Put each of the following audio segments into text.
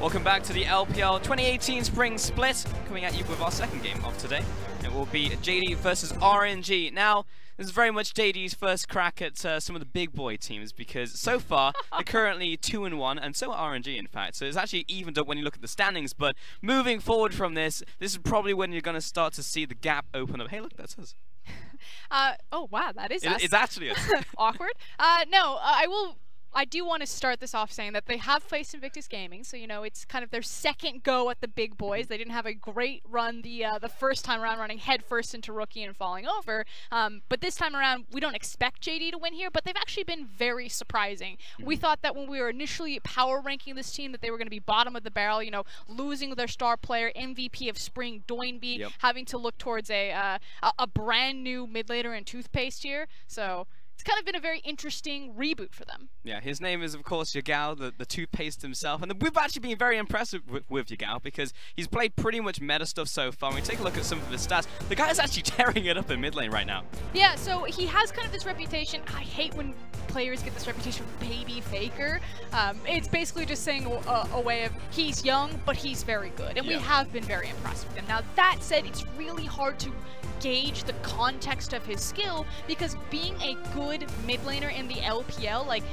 Welcome back to the LPL 2018 Spring Split, coming at you with our second game of today. It will be JD versus RNG. Now, this is very much JD's first crack at some of the big boy teams, because so far they're currently 2-1, and so are RNG in fact. So it's actually evened up when you look at the standings. But moving forward from this is probably when you're going to start to see the gap open up. Hey, look, that's us. Oh wow, that is us. It's actually us. Awkward. No, I do want to start this off saying that they have faced Invictus Gaming, so you know it's kind of their second go at the big boys. They didn't have a great run the first time around, running headfirst into Rookie and falling over. But this time around, we don't expect JD to win here, but they've actually been very surprising. We thought that when we were initially power ranking this team that they were going to be bottom of the barrel, you know, losing their star player, MVP of Spring, Doinby, having to look towards a brand new mid laner and Toothpaste here. So it's kind of been a very interesting reboot for them. Yeah, his name is, of course, YaGao, the toothpaste himself. And we've actually been very impressed with YaGao, because he's played pretty much meta stuff so far. When we take a look at some of his stats, the guy is actually tearing it up in mid lane right now. Yeah, so he has kind of this reputation. I hate when players get this reputation of baby faker. It's basically just saying a way of he's young, but he's very good. And we have been very impressed with him. Now, that said, it's really hard to gauge the context of his skill, because being a good mid laner in the LPL, like,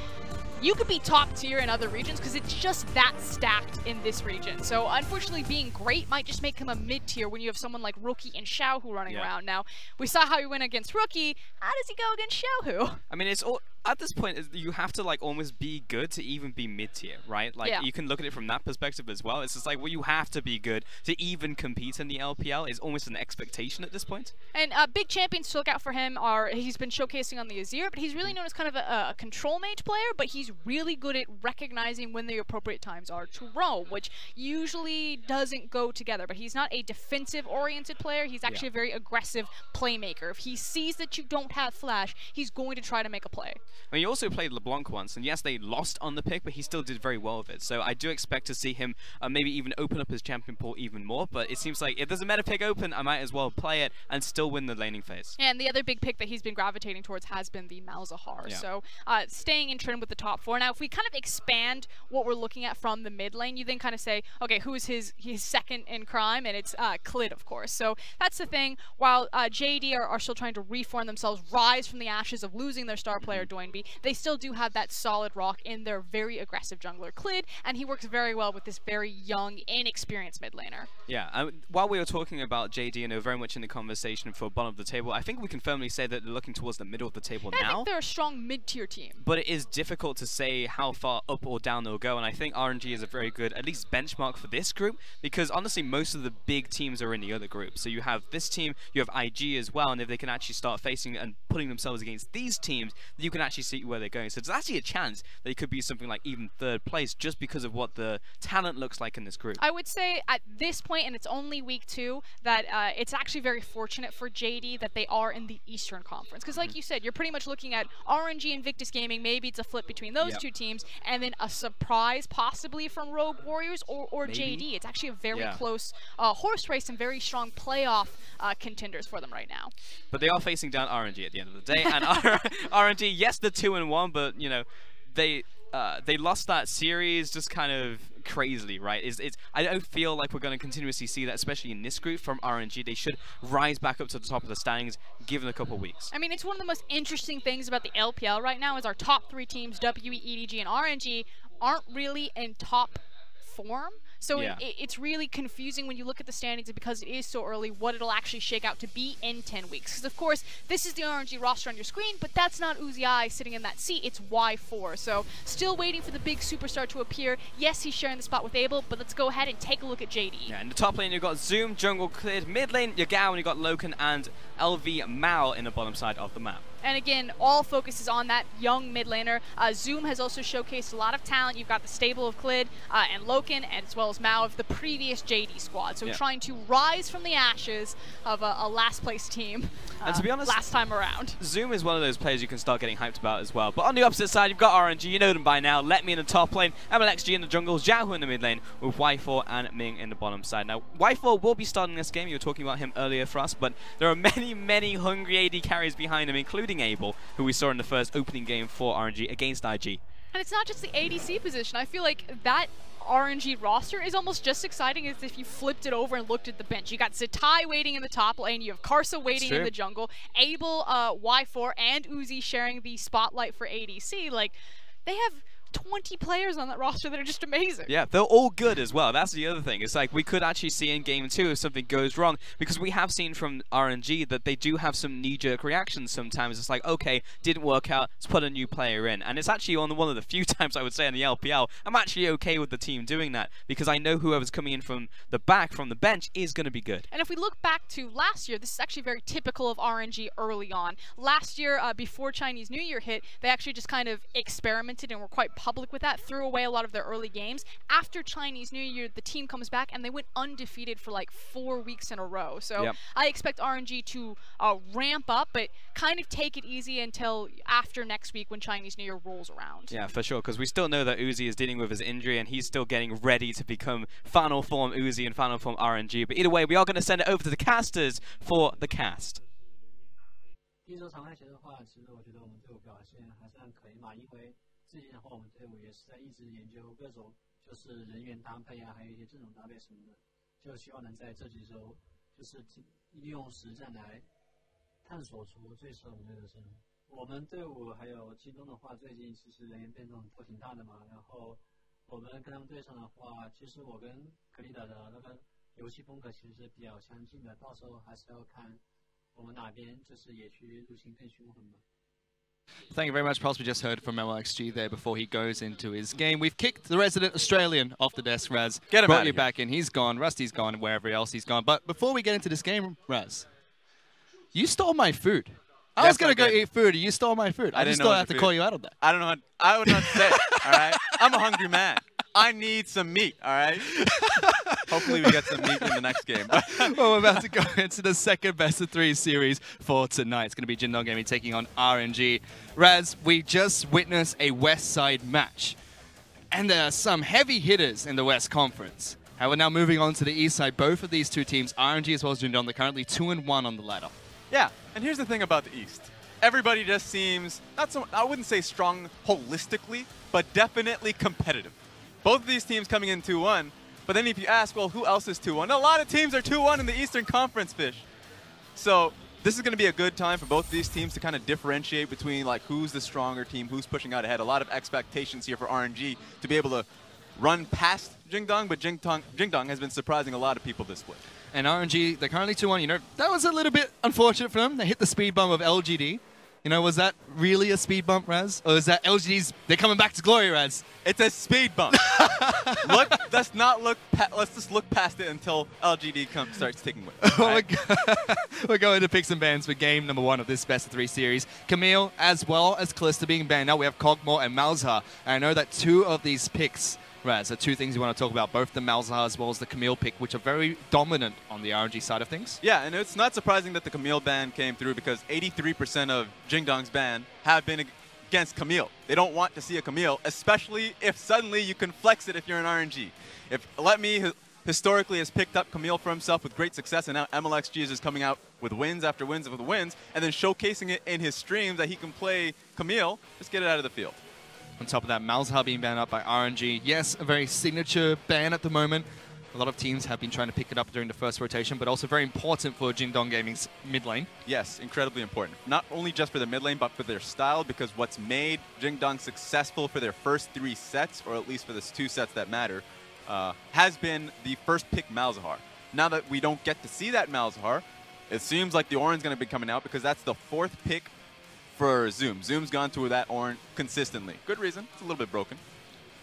you could be top tier in other regions because it's just that stacked in this region. So unfortunately, being great might just make him a mid tier when you have someone like Rookie and Xiaohu running around. Now, we saw how he went against Rookie. How does he go against Xiaohu? I mean, it's all at this point, you have to like almost be good to even be mid tier, right? Like you can look at it from that perspective as well. It's just like, well, you have to be good to even compete in the LPL. It's almost an expectation at this point. And big champions to look out for him are, he's been showcasing on the Azir, but he's really known as kind of a control mage player, but he's really good at recognizing when the appropriate times are to roam, which usually doesn't go together. But he's not a defensive oriented player. He's actually a very aggressive playmaker. If he sees that you don't have flash, he's going to try to make a play. I mean, he also played LeBlanc once, and yes, they lost on the pick, but he still did very well with it. So I do expect to see him maybe even open up his champion pool even more, but it seems like if there's a meta pick open, I might as well play it and still win the laning phase. Yeah, and the other big pick that he's been gravitating towards has been the Malzahar. So staying in trend with the top four. Now, if we kind of expand what we're looking at from the mid lane, you then kind of say, okay, who is his second in crime? And it's Clid, of course. So that's the thing. While JD are still trying to reform themselves, rise from the ashes of losing their star player Doinby, they still do have that solid rock in their very aggressive jungler Clid, and he works very well with this very young, inexperienced mid laner. Yeah, while we were talking about JD, and they were very much in the conversation for bottom of the table, I think we can firmly say that they're looking towards the middle of the table now. I think they're a strong mid-tier team. But it is difficult to say how far up or down they'll go, and I think RNG is a very good, at least benchmark for this group, because honestly, most of the big teams are in the other group. So you have this team, you have IG as well, and if they can actually start facing and putting themselves against these teams, you can actually see where they're going. So there's actually a chance they could be something like even third place just because of what the talent looks like in this group. I would say at this point, and it's only week 2, that it's actually very fortunate for JD that they are in the Eastern Conference. Because like you said, you're pretty much looking at RNG and Invictus Gaming. Maybe it's a flip between those two teams, and then a surprise possibly from Rogue Warriors or JD. It's actually a very close horse race and very strong playoff contenders for them right now. But they are facing down RNG at the end of the day, and RNG, yes, they're 2-1, but you know, they lost that series just kind of crazily, right? I don't feel like we're going to continuously see that, especially in this group from RNG. They should rise back up to the top of the standings, given a couple of weeks. I mean, it's one of the most interesting things about the LPL right now is our top 3 teams, WE, EDG, and RNG, aren't really in top form. So it's really confusing when you look at the standings, because it is so early, what it'll actually shake out to be in 10 weeks. Because, of course, this is the RNG roster on your screen, but that's not Uzi sitting in that seat. It's Y4. So still waiting for the big superstar to appear. Yes, he's sharing the spot with Abel, but let's go ahead and take a look at JD. Yeah, in the top lane, you've got Zoom, jungle, Clid, mid lane, YaGao, and you've got Loken and LvMao in the bottom side of the map. And again, all focus is on that young mid laner. Zoom has also showcased a lot of talent. You've got the stable of Clid and Loken, and as well as Mao of the previous JD squad. So trying to rise from the ashes of a last place team and to be honest, last time around. Zoom is one of those players you can start getting hyped about as well. But on the opposite side, you've got RNG. You know them by now. Letme in the top lane, Mlxg in the jungle, Xiaohu in the mid lane, with Y4 and Ming in the bottom side. Now, Y4 will be starting this game. You were talking about him earlier for us, but there are many, many hungry AD carries behind him, including Abel, who we saw in the first opening game for RNG against IG. And it's not just the ADC position. I feel like that RNG roster is almost just exciting as if you flipped it over and looked at the bench. You got Zatai waiting in the top lane, you have Karsa waiting in the jungle, Abel, Y4, and Uzi sharing the spotlight for ADC. Like, they have 20 players on that roster that are just amazing. Yeah, they're all good as well. That's the other thing. It's like we could actually see in game 2 if something goes wrong, because we have seen from RNG that they do have some knee-jerk reactions sometimes. It's like, okay, didn't work out, let's put a new player in. And it's actually one of the few times I would say in the LPL, I'm actually okay with the team doing that, because I know whoever's coming in from the back, from the bench, is going to be good. And if we look back to last year, this is actually very typical of RNG early on. Last year, before Chinese New Year hit, they actually just kind of experimented and were quite public with that, threw away a lot of their early games. After Chinese New Year, the team comes back and they went undefeated for like 4 weeks in a row. So I expect RNG to ramp up, but kind of take it easy until after next week when Chinese New Year rolls around. Yeah, for sure, because we still know that Uzi is dealing with his injury and he's still getting ready to become final form Uzi and final form RNG. But either way, we are going to send it over to the casters for the cast. 第一周常态前的话，其实我觉得我们队伍表现还算可以嘛，因为最近的话，我们队伍也是在一直研究各种就是人员搭配啊，还有一些阵容搭配什么的，就希望能在这几周就是利用实战来探索出最适合我们队的阵容。我们队伍还有京东的话，最近其实人员变动都挺大的嘛，然后我们跟他们对上的话，其实我跟克里德的那个游戏风格其实是比较相近的，到时候还是要看我们哪边就是野区入侵更凶狠吧。 Thank you very much, Pulse. We just heard from Mlxg there before he goes into his game. We've kicked the resident Australian off the desk, Raz. Get him Brought out you of back in. He's gone. Rusty's gone. Wherever else he's gone. But before we get into this game, Raz, you stole my food. I was going to go eat food, and you stole my food. I just thought I had to call you out on that. I don't know. I would not say it, all right? I'm a hungry man. I need some meat, all right? Hopefully we get some meat in the next game. Well, we're about to go into the second best-of-3 series for tonight. It's going to be Jingdong Gaming taking on RNG. Raz, we just witnessed a West Side match. And there are some heavy hitters in the West Conference. However, now moving on to the East Side, both of these two teams, RNG as well as Jingdong, they're currently 2-1 on the ladder. Yeah, and here's the thing about the East. Everybody just seems, not so, I wouldn't say strong holistically, but definitely competitive. Both of these teams coming in 2-1, but then if you ask, well, who else is 2-1? A lot of teams are 2-1 in the Eastern Conference, Fish. So this is going to be a good time for both of these teams to kind of differentiate between like who's the stronger team, who's pushing out ahead. A lot of expectations here for RNG to be able to run past Jingdong, but Jingdong has been surprising a lot of people this split. And RNG, they're currently 2-1. You know, that was a little bit unfortunate for them. They hit the speed bump of LGD. You know, was that really a speed bump, Raz? Or is that LGD's, they're coming back to glory, Raz? It's a speed bump. Let's just look past it until LGD starts taking away. Right? We're going to picks and bans for game number 1 of this best-of-3 series. Camille, as well as Calista being banned. Now we have Kog'Maw and Mlxg. And I know that 2 of these picks, Raz, are 2 things you want to talk about, both the Mlxg as well as the Camille pick, which are very dominant on the RNG side of things. Yeah, and it's not surprising that the Camille ban came through because 83% of Jingdong's ban have been against Camille. They don't want to see a Camille, especially if suddenly you can flex it if you're an RNG. If Letme historically has picked up Camille for himself with great success, and now Mlxg is just coming out with wins after wins after wins, and then showcasing it in his streams that he can play Camille, just get it out of the field. On top of that, Mlxg being banned up by RNG. Yes, a very signature ban at the moment. A lot of teams have been trying to pick it up during the first rotation, but also very important for Jingdong Gaming's mid lane. Yes, incredibly important. Not only just for the mid lane, but for their style, because what's made Jingdong successful for their first 3 sets, or at least for the 2 sets that matter, has been the first pick Mlxg. Now that we don't get to see that Mlxg, it seems like the Ornn's going to be coming out because that's the 4th pick for Zoom. Zoom's gone to that Ornn consistently. Good reason. It's a little bit broken.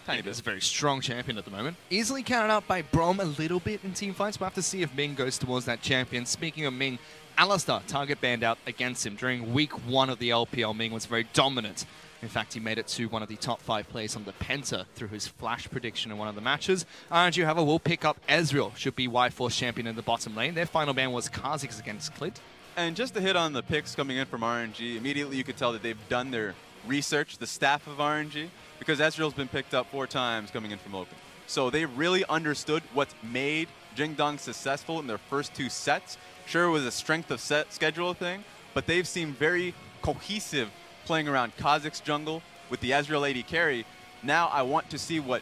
Tiny bit. It's a very strong champion at the moment. Easily counted out by Braum a little bit in teamfights. We'll have to see if Ming goes towards that champion. Speaking of Ming, Alistar target banned out against him. During week 1 of the LPL, Ming was very dominant. In fact, he made it to one of the top 5 plays on the Penta through his flash prediction in one of the matches. RNG, however, will pick up Ezreal, should be Y4's champion in the bottom lane. Their final ban was Kha'Zix against Clid. And just to hit on the picks coming in from RNG, immediately you could tell that they've done their research, the staff of RNG, because Ezreal's been picked up 4 times coming in from Loken. So they really understood what's made Jingdong successful in their first 2 sets. Sure, it was a strength of set schedule thing, but they've seemed very cohesive playing around Kha'Zix jungle, with the Ezreal AD carry. Now I want to see what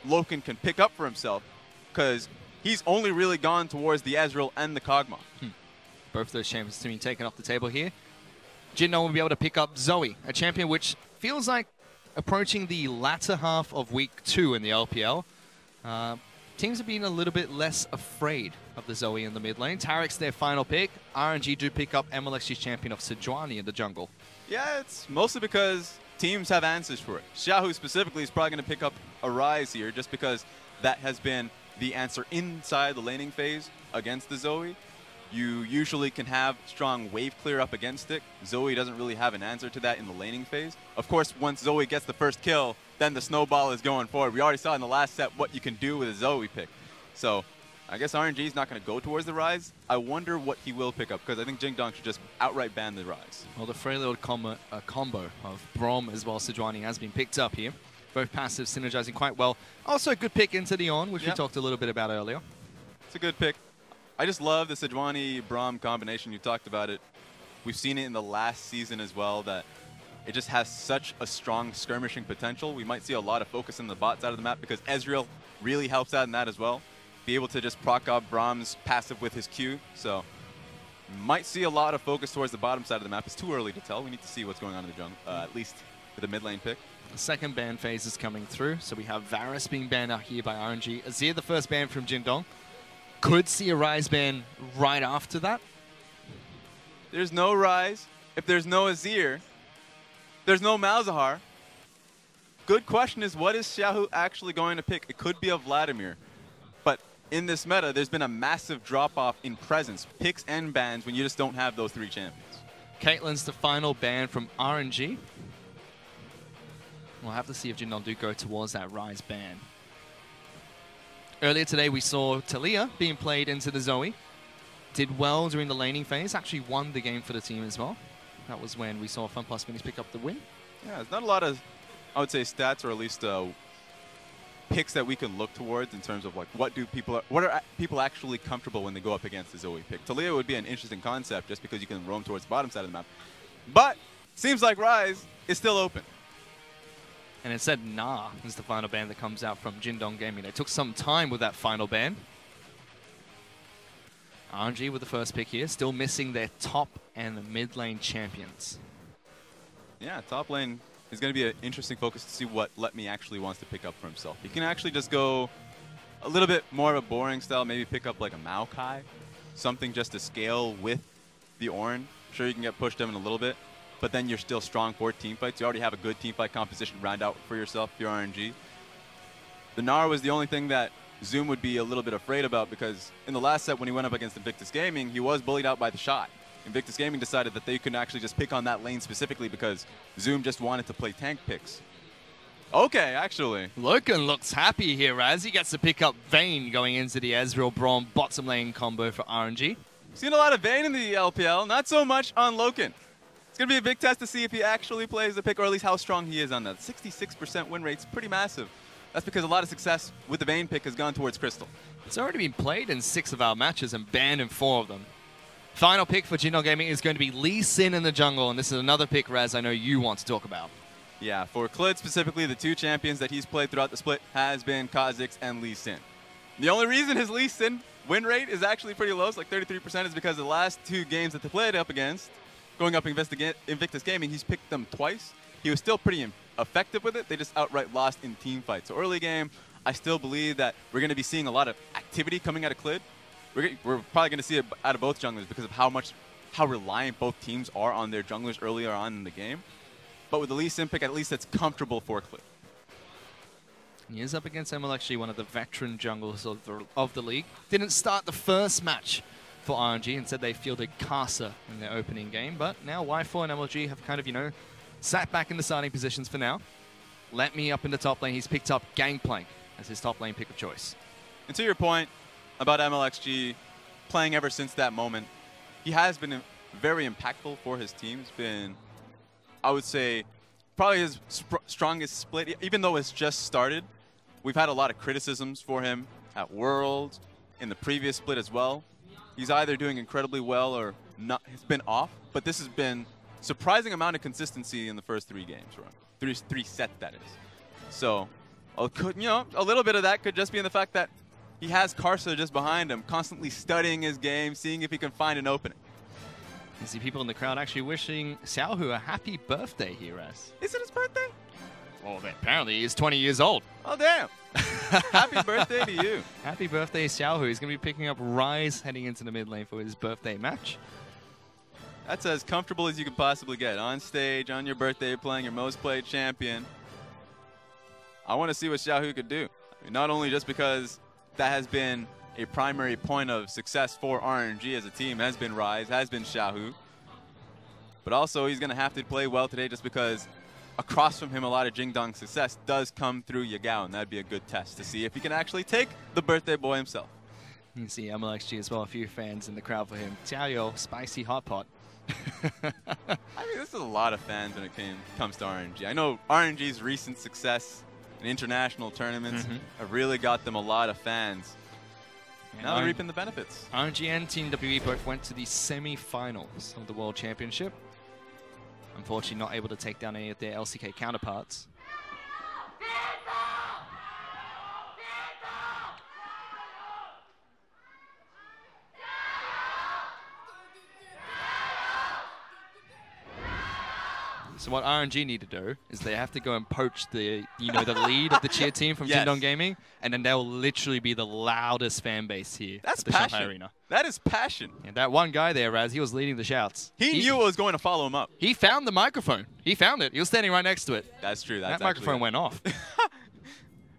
Loken can pick up for himself, because he's only really gone towards the Ezreal and the Kog'Maw. Both of those champions to be taken off the table here. Jindong will be able to pick up Zoe, a champion which feels like approaching the latter half of week 2 in the LPL. Teams have been a little bit less afraid of the Zoe in the mid lane. Taric's their final pick. RNG do pick up Mlxg's champion of Sejuani in the jungle. Yeah, it's mostly because teams have answers for it. Xiaohu specifically is probably going to pick up a Ryze here just because that has been the answer inside the laning phase against the Zoe. You usually can have strong wave clear up against it. Zoe doesn't really have an answer to that in the laning phase. Of course, once Zoe gets the first kill, then the snowball is going forward. We already saw in the last set what you can do with a Zoe pick. So I guess RNG is not going to go towards the Ryze. I wonder what he will pick up, because I think Jingdong should just outright ban the Ryze. Well, the Freljord combo of Braum as well as Sejuani has been picked up here. Both passives synergizing quite well. Also a good pick into the Ornn, which we talked a little bit about earlier. It's a good pick. I just love the Sejuani-Braum combination. You talked about it. We've seen it in the last season as well, that it just has such a strong skirmishing potential. We might see a lot of focus in the bot side of the map because Ezreal really helps out in that as well. Be able to just proc off Braum's passive with his Q. So might see a lot of focus towards the bottom side of the map. It's too early to tell. We need to see what's going on in the jungle, at least with the mid lane pick. The second ban phase is coming through. So we have Varus being banned out here by RNG. Azir, the first ban from Jindong. Could see a Ryze ban right after that. There's no Ryze. If there's no Azir, there's no Malzahar. Good question is, what is Xiaohu actually going to pick? It could be a Vladimir. But in this meta, there's been a massive drop-off in presence, picks and bans, when you just don't have those 3 champions. Caitlyn's the final ban from RNG. We'll have to see if Jindong do go towards that Ryze ban. Earlier today, we saw Talia being played into the Zoe. Did well during the laning phase. Actually won the game for the team as well. That was when we saw FunPlus Minis pick up the win. Yeah, there's not a lot of, I would say, stats or at least picks that we can look towards in terms of like what are people actually comfortable when they go up against the Zoe pick. Talia would be an interesting concept just because you can roam towards the bottom side of the map. But seems like Ryze is still open. And instead, Nah is the final ban that comes out from Jindong Gaming. They took some time with that final ban. RNG with the first pick here, still missing their top and the mid lane champions. Yeah, top lane is going to be an interesting focus to see what Letme actually wants to pick up for himself. He can actually just go a little bit more of a boring style, maybe pick up like a Maokai, something just to scale with the Ornn. Sure, you can get pushed in a little bit, but then you're still strong for teamfights. You already have a good teamfight composition round out for yourself, your RNG. The Gnar was the only thing that Zoom would be a little bit afraid about, because in the last set when he went up against Invictus Gaming, he was bullied out by the shot. Invictus Gaming decided that they couldn't actually just pick on that lane specifically because Zoom just wanted to play tank picks. Okay, actually. Loken looks happy here as he gets to pick up Vayne going into the Ezreal Braum bottom lane combo for RNG. Seen a lot of Vayne in the LPL, not so much on Loken. It's going to be a big test to see if he actually plays the pick, or at least how strong he is on that. 66% win rate's pretty massive. That's because a lot of success with the Vayne pick has gone towards Crystal. It's already been played in 6 of our matches and banned in 4 of them. Final pick for Jindong Gaming is going to be Lee Sin in the jungle, and this is another pick, Raz, I know you want to talk about. Yeah, for Clid specifically, the 2 champions that he's played throughout the split has been Kha'Zix and Lee Sin. The only reason his Lee Sin win rate is actually pretty low, it's like 33%, is because the last 2 games that they played up against, going up Invictus Gaming, he's picked them twice. He was still pretty effective with it. They just outright lost in teamfights. So early game, I still believe that we're going to be seeing a lot of activity coming out of Clid. We're probably going to see it out of both junglers because of how reliant both teams are on their junglers earlier on in the game. But with the Lee Sin pick, at least that's comfortable for Clid. He is up against Mlxg, one of the veteran junglers of the league. Didn't start the first match for RNG. Instead, they fielded Kasa in their opening game. But now Y4 and Mlxg have kind of, sat back in the starting positions for now. Letme up in the top lane. He's picked up Gangplank as his top lane pick of choice. And to your point about Mlxg playing ever since that moment, he has been very impactful for his team. It's been, I would say, probably his strongest split. Even though it's just started, we've had a lot of criticisms for him at Worlds, in the previous split as well. He's either doing incredibly well or not. It's been off, but this has been surprising amount of consistency in the first 3 games, right? three sets, that is. So, you know, a little bit of that could just be in the fact that he has Karsa just behind him, constantly studying his game, seeing if he can find an opening. You see people in the crowd actually wishing Xiaohu a happy birthday here, Raz. Is it his birthday? Well, apparently he's 20 years old. Oh, damn. Happy birthday to you. Happy birthday, Xiaohu. He's going to be picking up Ryze heading into the mid lane for his birthday match. That's as comfortable as you could possibly get. On stage, on your birthday, playing your most played champion. I want to see what Xiaohu could do. I mean, not only just because that has been a primary point of success for RNG as a team, has been Ryze, has been Xiaohu. But also he's going to have to play well today just because across from him a lot of Jingdong's success does come through YaGao, and that'd be a good test to see if he can actually take the birthday boy himself. You can see Mlxg as well, a few fans in the crowd for him. Xiaoyu, spicy hot pot. I mean, this is a lot of fans when it comes to RNG. I know RNG's recent success in international tournaments have really got them a lot of fans. Now they're reaping the benefits. RNG and Team WE both went to the semi-finals of the World Championship. Unfortunately, not able to take down any of their LCK counterparts. So what RNG need to do is they have to go and poach the, the lead of the cheer team from Jingdong Gaming, and then they'll literally be the loudest fan base here That's at the passion. Shanghai Arena. That is passion. And that one guy there, Raz, he was leading the shouts. He knew it was going to follow him up. He found the microphone. He found it. He was standing right next to it. That's true. That microphone went off.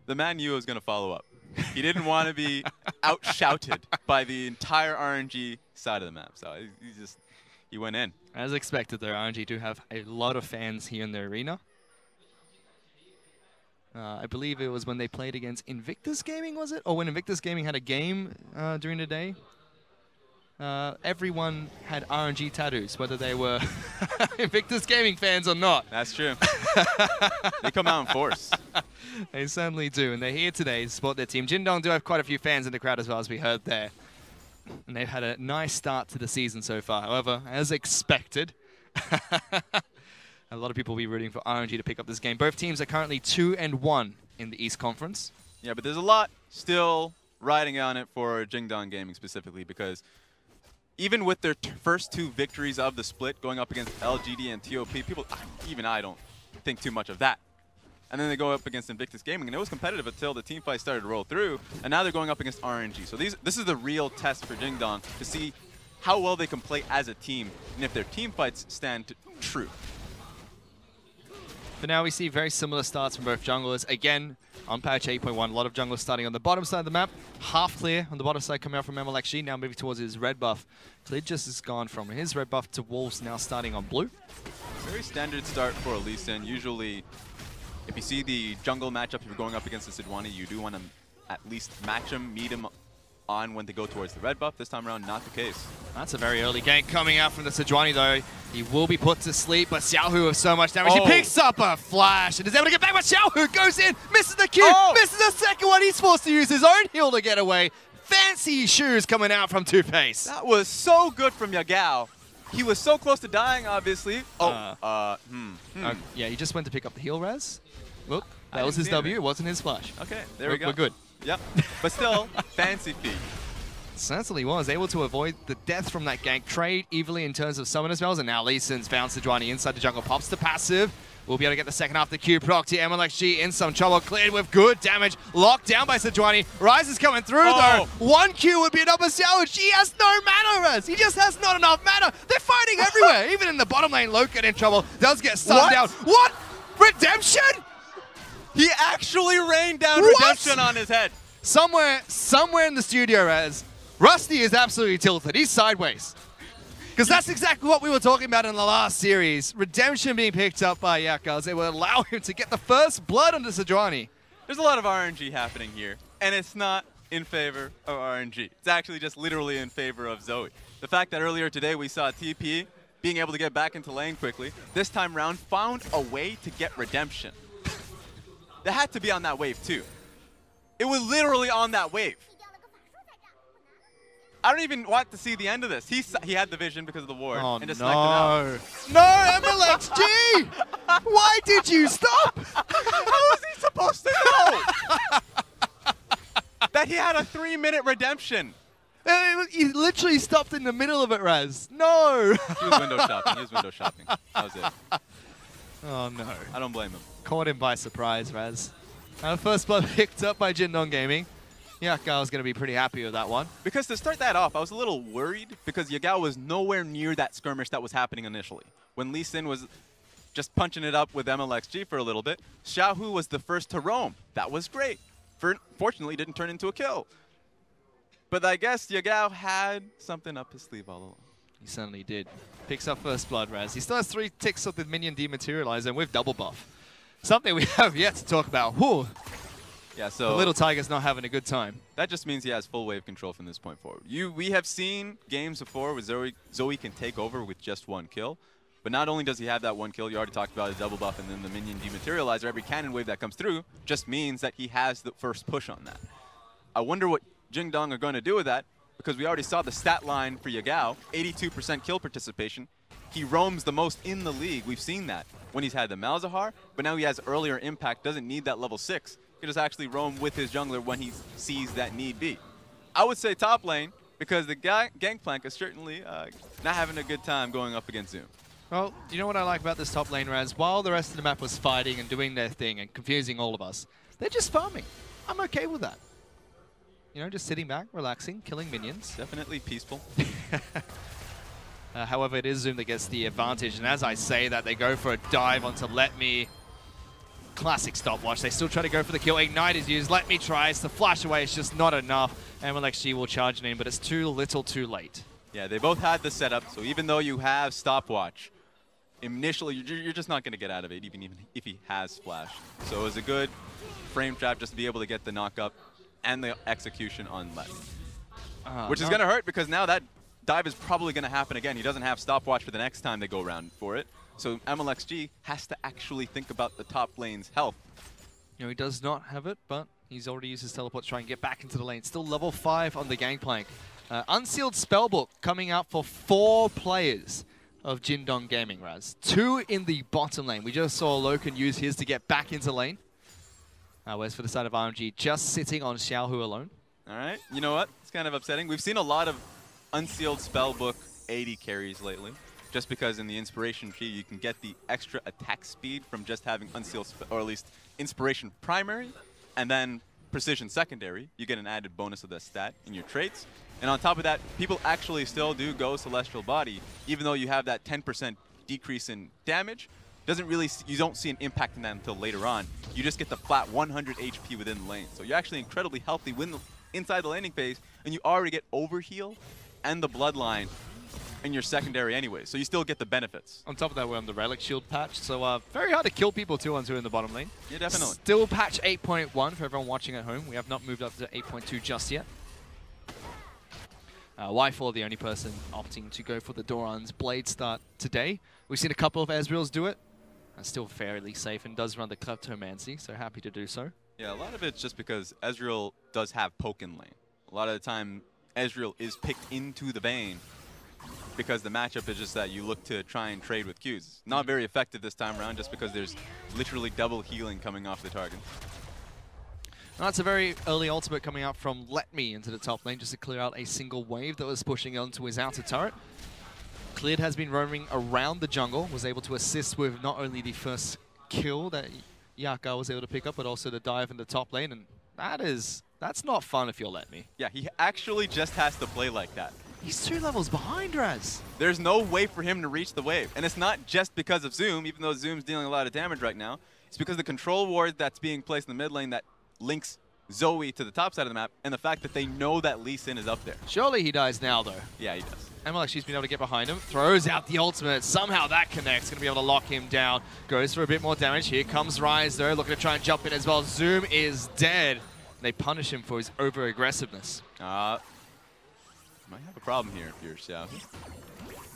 The man knew it was going to follow up. He didn't want to be out-shouted by the entire RNG side of the map. So he went in. As expected, though, RNG do have a lot of fans here in the arena. I believe it was when they played against Invictus Gaming, was it? Or when Invictus Gaming had a game during the day. Everyone had RNG tattoos, whether they were Invictus Gaming fans or not. That's true. They come out in force. They certainly do, and they're here today to support their team. Jingdong do have quite a few fans in the crowd as well, as we heard there. And they've had a nice start to the season so far. However, as expected, a lot of people will be rooting for RNG to pick up this game. Both teams are currently 2-1 in the East Conference. Yeah, but there's a lot still riding on it for Jingdong Gaming specifically, because even with their first two victories of the split going up against LGD and TOP, even I don't think too much of that. And then they go up against Invictus Gaming, and it was competitive until the team fight started to roll through, and now they're going up against RNG. So this is the real test for Jingdong to see how well they can play as a team, and if their team fights stand true. For now, we see very similar starts from both junglers. Again, on patch 8.1, a lot of junglers starting on the bottom side of the map. Half clear on the bottom side coming out from Mlxg, now moving towards his red buff. Clid just has gone from his red buff to Wolves, now starting on blue. Very standard start for Lee Sin. Usually, if you see the jungle matchup, if you're going up against the Sejuani, you do want to at least match him, meet him on when they go towards the red buff. This time around, not the case. That's a very early gank coming out from the Sejuani, though. He will be put to sleep, but Xiaohu with so much damage. He picks up a flash and is able to get back, but Xiaohu goes in, misses the Q, misses the second one. He's forced to use his own heal to get away. Fancy shoes coming out from Two-Face. That was so good from YaGao. He was so close to dying, obviously. Yeah, he just went to pick up the heal res. Look, that was his W. It wasn't his flash. Okay, there we go. We're good. Yep. But still, fancy feat. Certainly was able to avoid the death from that gank. Trade evenly in terms of summoner spells, and now Lee Sin's found Sejuani inside the jungle. Pops the passive. We'll be able to get the second half the Q proc to Mlxg in some trouble. Cleared with good damage. Locked down by Sejuani. Ryze is coming through though. One Q would be enough for Xiaohu. He has no mana, Res. He just has not enough mana. They're fighting everywhere. Even in the bottom lane, Loken in trouble. Does get stunned down. What? Redemption? He actually rained down Redemption on his head. Somewhere in the studio, Res, Rusty is absolutely tilted. He's sideways. Because that's exactly what we were talking about in the last series. Redemption being picked up by YaGao. It will allow him to get the first blood on the Sejuani. There's a lot of RNG happening here, and it's not in favor of RNG. It's actually just literally in favor of Zoe. The fact that earlier today we saw TP being able to get back into lane quickly, this time round found a way to get Redemption. They had to be on that wave too. It was literally on that wave. I don't even want to see the end of this. He had the vision because of the ward. Oh, and just no. sniped it out. No, Mlxg! Why did you stop? How was he supposed to know that he had a 3-minute redemption? He literally stopped in the middle of it, Raz. No! He was window shopping. He was window shopping. That was it. Oh, no. I don't blame him. Caught him by surprise, Raz. First blood picked up by Jindong Gaming. YaGao is going to be pretty happy with that one. Because to start that off, I was a little worried because YaGao was nowhere near that skirmish that was happening initially. When Lee Sin was just punching it up with Mlxg for a little bit, Xiaohu was the first to roam. That was great. Fortunately, it didn't turn into a kill. But I guess YaGao had something up his sleeve all along. He certainly did. Picks up first blood, Raz. He still has 3 ticks of the minion dematerializer with double buff. Something we have yet to talk about. Whew. Yeah, so the little tiger's not having a good time. That just means he has full wave control from this point forward. We have seen games before where Zoe can take over with just 1 kill. But not only does he have that 1 kill, you already talked about a double buff and then the minion dematerializer. Every cannon wave that comes through just means that he has the first push on that. I wonder what Jingdong are going to do with that, because we already saw the stat line for YaGao, 82% kill participation. He roams the most in the league. We've seen that when he's had the Malzahar, but now he has earlier impact, doesn't need that level 6. He can just actually roam with his jungler when he sees that need be. I would say top lane, because the Gangplank is certainly not having a good time going up against Zoom. Well, you know what I like about this top lane, Raz? While the rest of the map was fighting and doing their thing and confusing all of us, they're just farming. I'm okay with that. You know, just sitting back, relaxing, killing minions. Definitely peaceful. However, it is Zoom that gets the advantage. And as I say that, they go for a dive onto Letme. Classic stopwatch. They still try to go for the kill. Ignite is used. Letme tries to flash away. It's just not enough. And Mlxg will charge it in, but it's too little too late. Yeah, they both had the setup. So even though you have stopwatch, initially you're just not going to get out of it, even if he has flash. So it was a good frame trap just to be able to get the knock up and the execution on Letme. Which is going to hurt because now that dive is probably going to happen again. He doesn't have stopwatch for the next time they go around for it. So Mlxg has to actually think about the top lane's health. You know, he does not have it, but he's already used his teleport to try and get back into the lane. Still level 5 on the Gangplank. Unsealed Spellbook coming out for 4 players of Jindong Gaming, Raz. 2 in the bottom lane. We just saw Loken use his to get back into lane. Whereas for the side of RNG, just sitting on Xiaohu alone. All right, you know what? It's kind of upsetting. We've seen a lot of Unsealed Spellbook AD carries lately, just because in the Inspiration tree you can get the extra attack speed from just having Unsealed, or at least Inspiration primary, and then Precision secondary. You get an added bonus of that stat in your traits. And on top of that, people actually still do go Celestial Body, even though you have that 10% decrease in damage. Doesn't really, you don't see an impact in that until later on. You just get the flat 100 HP within the lane. So you're actually incredibly healthy inside the laning phase, and you already get overheal and the bloodline in your secondary anyway. So you still get the benefits. On top of that, we're on the Relic Shield patch, so very hard to kill people 2-on-2 in the bottom lane. Yeah, definitely. Still patch 8.1 for everyone watching at home. We have not moved up to 8.2 just yet. Y4, the only person opting to go for the Doran's Blade start today. We've seen a couple of Ezreals do it. Still fairly safe and does run the Kleptomancy, so happy to do so. Yeah, a lot of it's just because Ezreal does have poke in lane. A lot of the time, Ezreal is picked into the Vayne because the matchup is just that you look to try and trade with Qs. Not very effective this time around just because there's literally double healing coming off the target. That's a very early ultimate coming out from Letme into the top lane just to clear out a single wave that was pushing onto his outer turret. Clid has been roaming around the jungle, was able to assist with not only the first kill that YaGao was able to pick up, but also the dive in the top lane, and that's not fun if you're Letme. Yeah, he actually just has to play like that. He's 2 levels behind, Raz. There's no way for him to reach the wave, and it's not just because of Zoom, even though Zoom's dealing a lot of damage right now. It's because the control ward that's being placed in the mid lane that links Zoe to the top side of the map, and the fact that they know that Lee Sin is up there. Surely he dies now, though. Yeah, he does. Mlxg's been able to get behind him, throws out the ultimate. Somehow that connects, going to be able to lock him down. Goes for a bit more damage. Here comes Ryze, though, looking to try and jump in as well. Zoom is dead. They punish him for his over-aggressiveness. Might have a problem here if you're Xiaohu.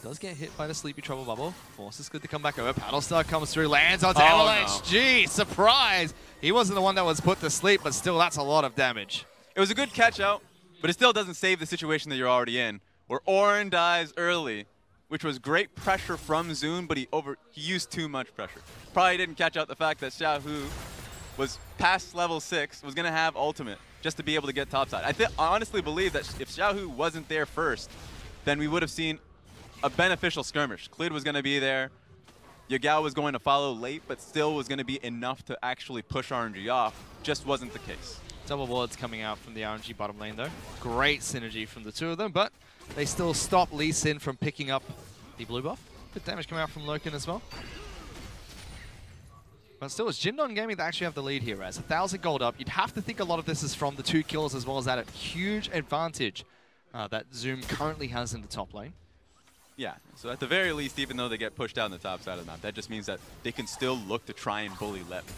Does get hit by the Sleepy Trouble Bubble. Forces Clid to come back over. Paddlestar comes through, lands onto Mlxg. No. Surprise! He wasn't the one that was put to sleep, but still, that's a lot of damage. It was a good catch out. But it still doesn't save the situation that you're already in, where Ornn dies early, which was great pressure from Zoom, but he used too much pressure. Probably didn't catch out the fact that Xiaohu was past level 6, was going to have ultimate just to be able to get topside. I honestly believe that if Xiaohu wasn't there first, then we would have seen a beneficial skirmish. Clid was going to be there. YaGao was going to follow late, but still was going to be enough to actually push RNG off. Just wasn't the case. Double wards coming out from the RNG bottom lane, though. Great synergy from the two of them, but they still stop Lee Sin from picking up the blue buff. Good damage coming out from Loken as well. But still, it's Jindong Gaming that actually have the lead here, Raz. 1,000 gold up. You'd have to think a lot of this is from the 2 kills as well as that huge advantage that Zoom currently has in the top lane. Yeah, so at the very least, even though they get pushed out on the top side of the map, that just means that they can still look to try and bully Letme.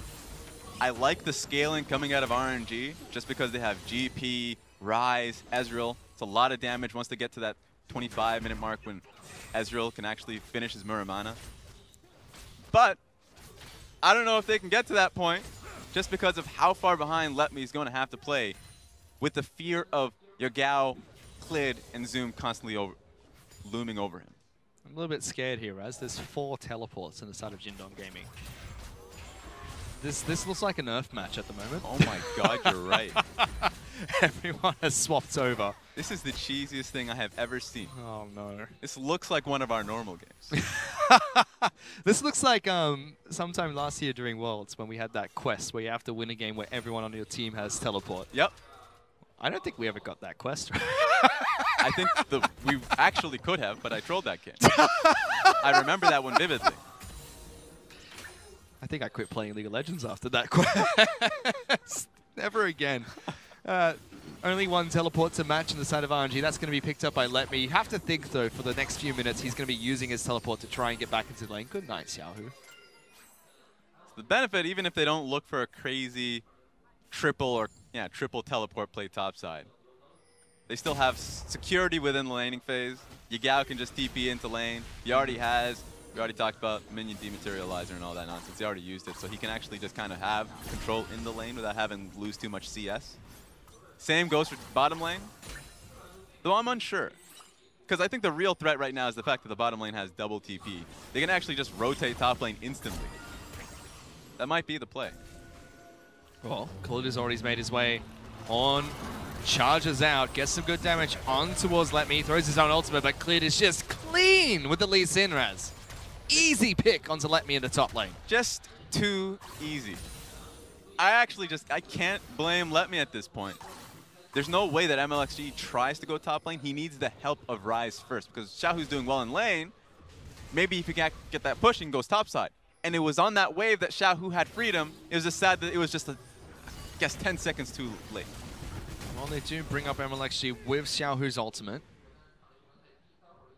I like the scaling coming out of RNG just because they have GP, Ryze, Ezreal. It's a lot of damage once they get to that 25-minute mark when Ezreal can actually finish his Muramana. But I don't know if they can get to that point just because of how far behind Letme is going to have to play with the fear of YaGao, Clid, and Zoom constantly looming over him. I'm a little bit scared here, Raz. There's 4 teleports on the side of Jindong Gaming. This looks like a nerf match at the moment. Oh my god, you're right. Everyone has swapped over. This is the cheesiest thing I have ever seen. Oh no. This looks like one of our normal games. This looks like sometime last year during Worlds when we had that quest where you have to win a game where everyone on your team has teleport. Yep. I don't think we ever got that quest. I think we actually could have, but I trolled that game. I remember that one vividly. I think I quit playing League of Legends after that quest. Never again. Only 1 teleport to match on the side of RNG. That's going to be picked up by Letme. You have to think, though, for the next few minutes, he's going to be using his teleport to try and get back into the lane. Good night, Xiaohu. The benefit, even if they don't look for a crazy triple teleport play topside, they still have security within the laning phase. YaGao can just TP into lane. He already has. We already talked about minion dematerializer and all that nonsense. He already used it, so he can actually just kind of have control in the lane without having to lose too much CS. Same goes for bottom lane, though I'm unsure. Because I think the real threat right now is the fact that the bottom lane has double TP. They can actually just rotate top lane instantly. That might be the play. Well, Clid has already made his way on, charges out, gets some good damage on towards Letme, throws his own ultimate, but Clid is just clean with the Lee Sin, Raz. Easy pick onto Letme in the top lane. Just too easy. I can't blame Letme at this point. There's no way that Mlxg tries to go top lane. He needs the help of Ryze first, because Xiaohu's doing well in lane. Maybe if he can get that push and goes topside. And it was on that wave that Xiaohu had freedom. It was just sad that it was just, I guess, 10 seconds too late. Well, they do bring up Mlxg with Xiaohu's ultimate.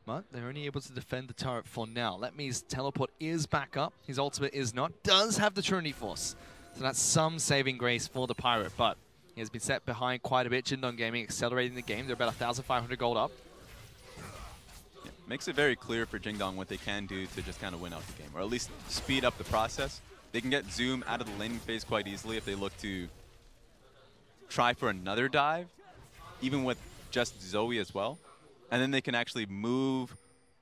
But they're only able to defend the turret for now. Letme's teleport is back up. His ultimate is not. Does have the Trinity Force. So that's some saving grace for the Pirate. But he has been set behind quite a bit. Jindong Gaming accelerating the game. They're about 1,500 gold up. Yeah, makes it very clear for Jingdong what they can do to just kind of win out the game. Or at least speed up the process. They can get Zoom out of the laning phase quite easily if they look to try for another dive. Even with just Zoe as well. And then they can actually move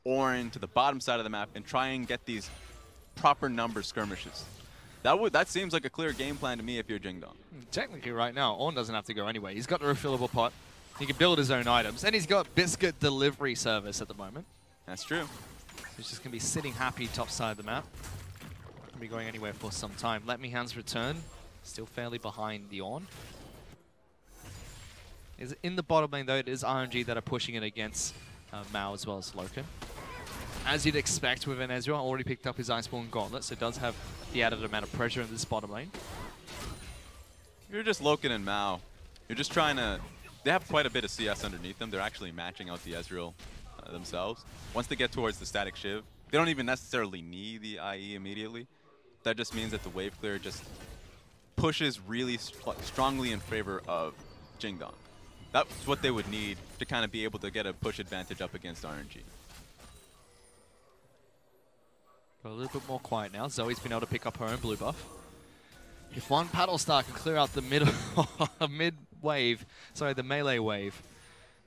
Ornn to the bottom side of the map and try and get these proper number skirmishes. That seems like a clear game plan to me if you're Jingdong. Technically right now, Ornn doesn't have to go anyway. He's got the refillable pot. He can build his own items. And he's got biscuit delivery service at the moment. That's true. So he's just going to be sitting happy top side of the map. Going to be going anywhere for some time. Letme Hands return. Still fairly behind the Ornn. Is in the bottom lane, though, it is RNG that are pushing it against Mao as well as Loken. As you'd expect with an Ezreal, already picked up his Iceborne Gauntlet, so it does have the added amount of pressure in this bottom lane. You're just Loken and Mao. You're just trying to... They have quite a bit of CS underneath them. They're actually matching out the Ezreal themselves. Once they get towards the static Shiv, they don't even necessarily need the IE immediately. That just means that the wave clear just pushes really strongly in favor of Jingdong. That's what they would need to kind of be able to get a push advantage up against RNG. Got a little bit more quiet now. Zoe's been able to pick up her own blue buff. If one paddle star can clear out the middle mid wave, sorry, the melee wave,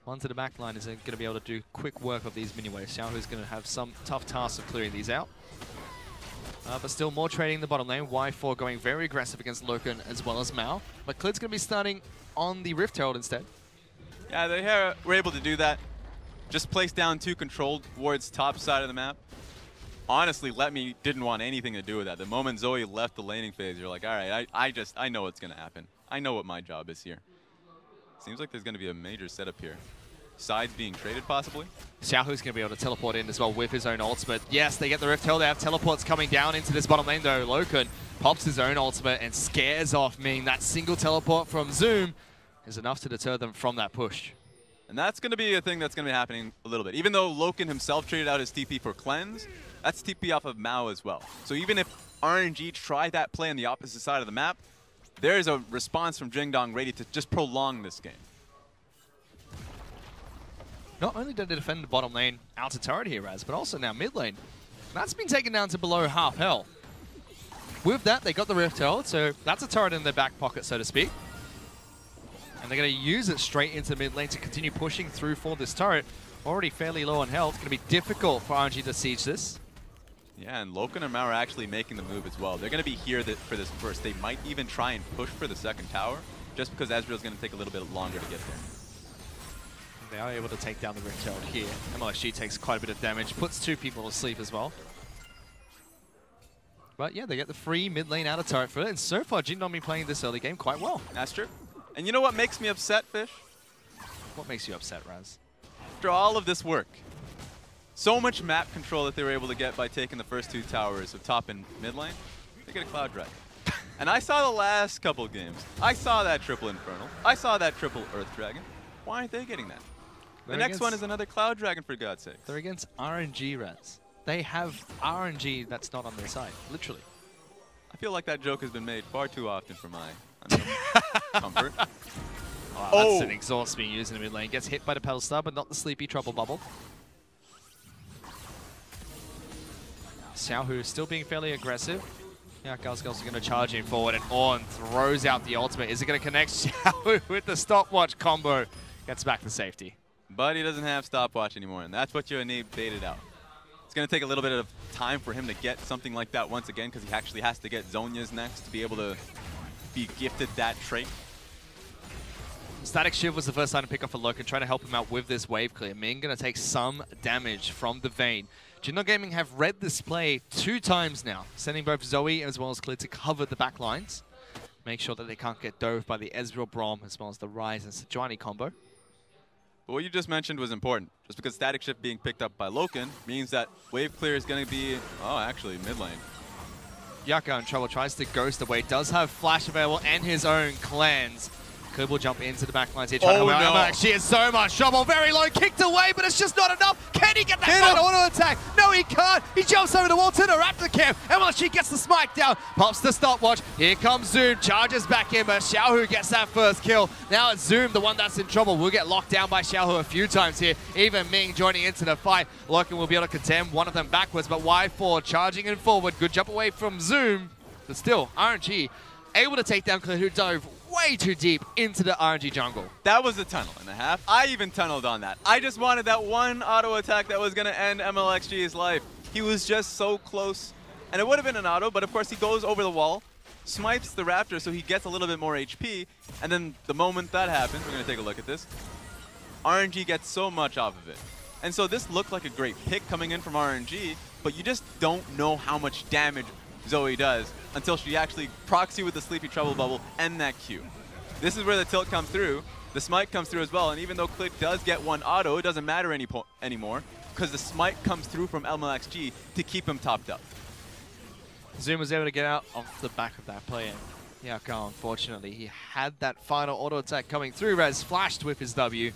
one to the back line is going to be able to do quick work of these mini waves. Xiaohu's going to have some tough tasks of clearing these out. But still more trading in the bottom lane. Y4 going very aggressive against Loken as well as Mao. But Clid's going to be starting on the Rift Herald instead. Yeah, they were able to do that. Just place down 2 control wards top side of the map. Honestly, Letme didn't want anything to do with that. The moment Zoe left the laning phase, you're like, all right, I know what's going to happen. I know what my job is here. Seems like there's going to be a major setup here. Sides being traded, possibly. Xiaohu's going to be able to teleport in as well with his own ultimate. Yes, they get the Rift Herald. They have teleports coming down into this bottom lane, though. Loken pops his own ultimate and scares off Ming. That single teleport from Zoom is enough to deter them from that push. And that's going to be a thing that's going to be happening a little bit. Even though Loken himself traded out his TP for Cleanse, that's TP off of Mao as well. So even if RNG try that play on the opposite side of the map, there is a response from Jingdong ready to just prolong this game. Not only did they defend the bottom lane out to turret here, Raz, but also now mid lane. That's been taken down to below half health. With that, they got the Rift Herald, so that's a turret in their back pocket, so to speak. And they're going to use it straight into mid lane to continue pushing through for this turret. Already fairly low on health. It's going to be difficult for RNG to siege this. Yeah, and Loken and Mao are actually making the move as well. They're going to be here for this first. They might even try and push for the second tower, just because Ezreal's going to take a little bit longer to get there. They are able to take down the Rift Herald here. Mlxg takes quite a bit of damage, puts 2 people to sleep as well. But yeah, they get the free mid lane out of turret for it, and so far Jingdong been playing this early game quite well. That's true. And you know what makes me upset, Fish? What makes you upset, Raz? After all of this work, so much map control that they were able to get by taking the first 2 towers of top and mid lane, they get a Cloud Dragon. And I saw the last couple of games. I saw that triple Infernal. I saw that triple Earth Dragon. Why aren't they getting that? The next one is another Cloud Dragon, for God's sake. They're against RNG, Raz. They have RNG that's not on their side, literally. I feel like that joke has been made far too often for my comfort. Oh, that's an exhaust being used in the mid lane. Gets hit by the pedal star, but not the sleepy trouble bubble. Xiaohu still being fairly aggressive. Yeah, Gal's going to charge in forward, and Ornn throws out the ultimate. Is it going to connect? Xiaohu with the stopwatch combo gets back to safety. But he doesn't have stopwatch anymore, and that's what Xiaohu baited out. It's going to take a little bit of time for him to get something like that once again, because he actually has to get Zhonya's next to be able to be gifted that trait. Static Shiv was the first time to pick up for Loken, trying to help him out with this wave clear. Ming going to take some damage from the Vayne. Jingdong Gaming have read this play 2 times now, sending both Zoe as well as Clid to cover the back lines. Make sure that they can't get dove by the Ezreal Braum as well as the Ryze and Sejuani combo. But what you just mentioned was important. Just because Static Shift being picked up by Loken means that wave clear is going to be, actually mid lane. YaGao in trouble, tries to ghost away, does have flash available and his own cleanse. Clid will jump into the back lines here, trying to help out. She is so much trouble, very low, kicked away, but it's just not enough. Can he get that final auto attack? No, he can't. He jumps over the wall to the Raptor camp, and while she gets the smite down, pops the stopwatch. Here comes Zoom, charges back in, but Xiaohu gets that first kill. Now it's Zoom, the one that's in trouble. Will get locked down by Xiaohu a few times here. Even Ming joining into the fight. Loken will be able to contend one of them backwards, but Y4 charging in forward. Good jump away from Zoom, but still, RNG able to take down Clid, who dove way too deep into the RNG jungle. That was a tunnel and a half. I even tunneled on that. I just wanted that one auto attack that was going to end Mlxg's life. He was just so close. And it would have been an auto, but of course he goes over the wall, smites the Raptor so he gets a little bit more HP. And then the moment that happens, we're going to take a look at this, RNG gets so much off of it. And so this looked like a great pick coming in from RNG, but you just don't know how much damage Zoe does until she actually procs you with the Sleepy Trouble Bubble and that Q. This is where the tilt comes through. The smite comes through as well, and even though Clid does get one auto, it doesn't matter anymore because the smite comes through from Mlxg to keep him topped up. Zoom was able to get out off the back of that play, and YaGao, unfortunately, he had that final auto attack coming through. Rez flashed with his W,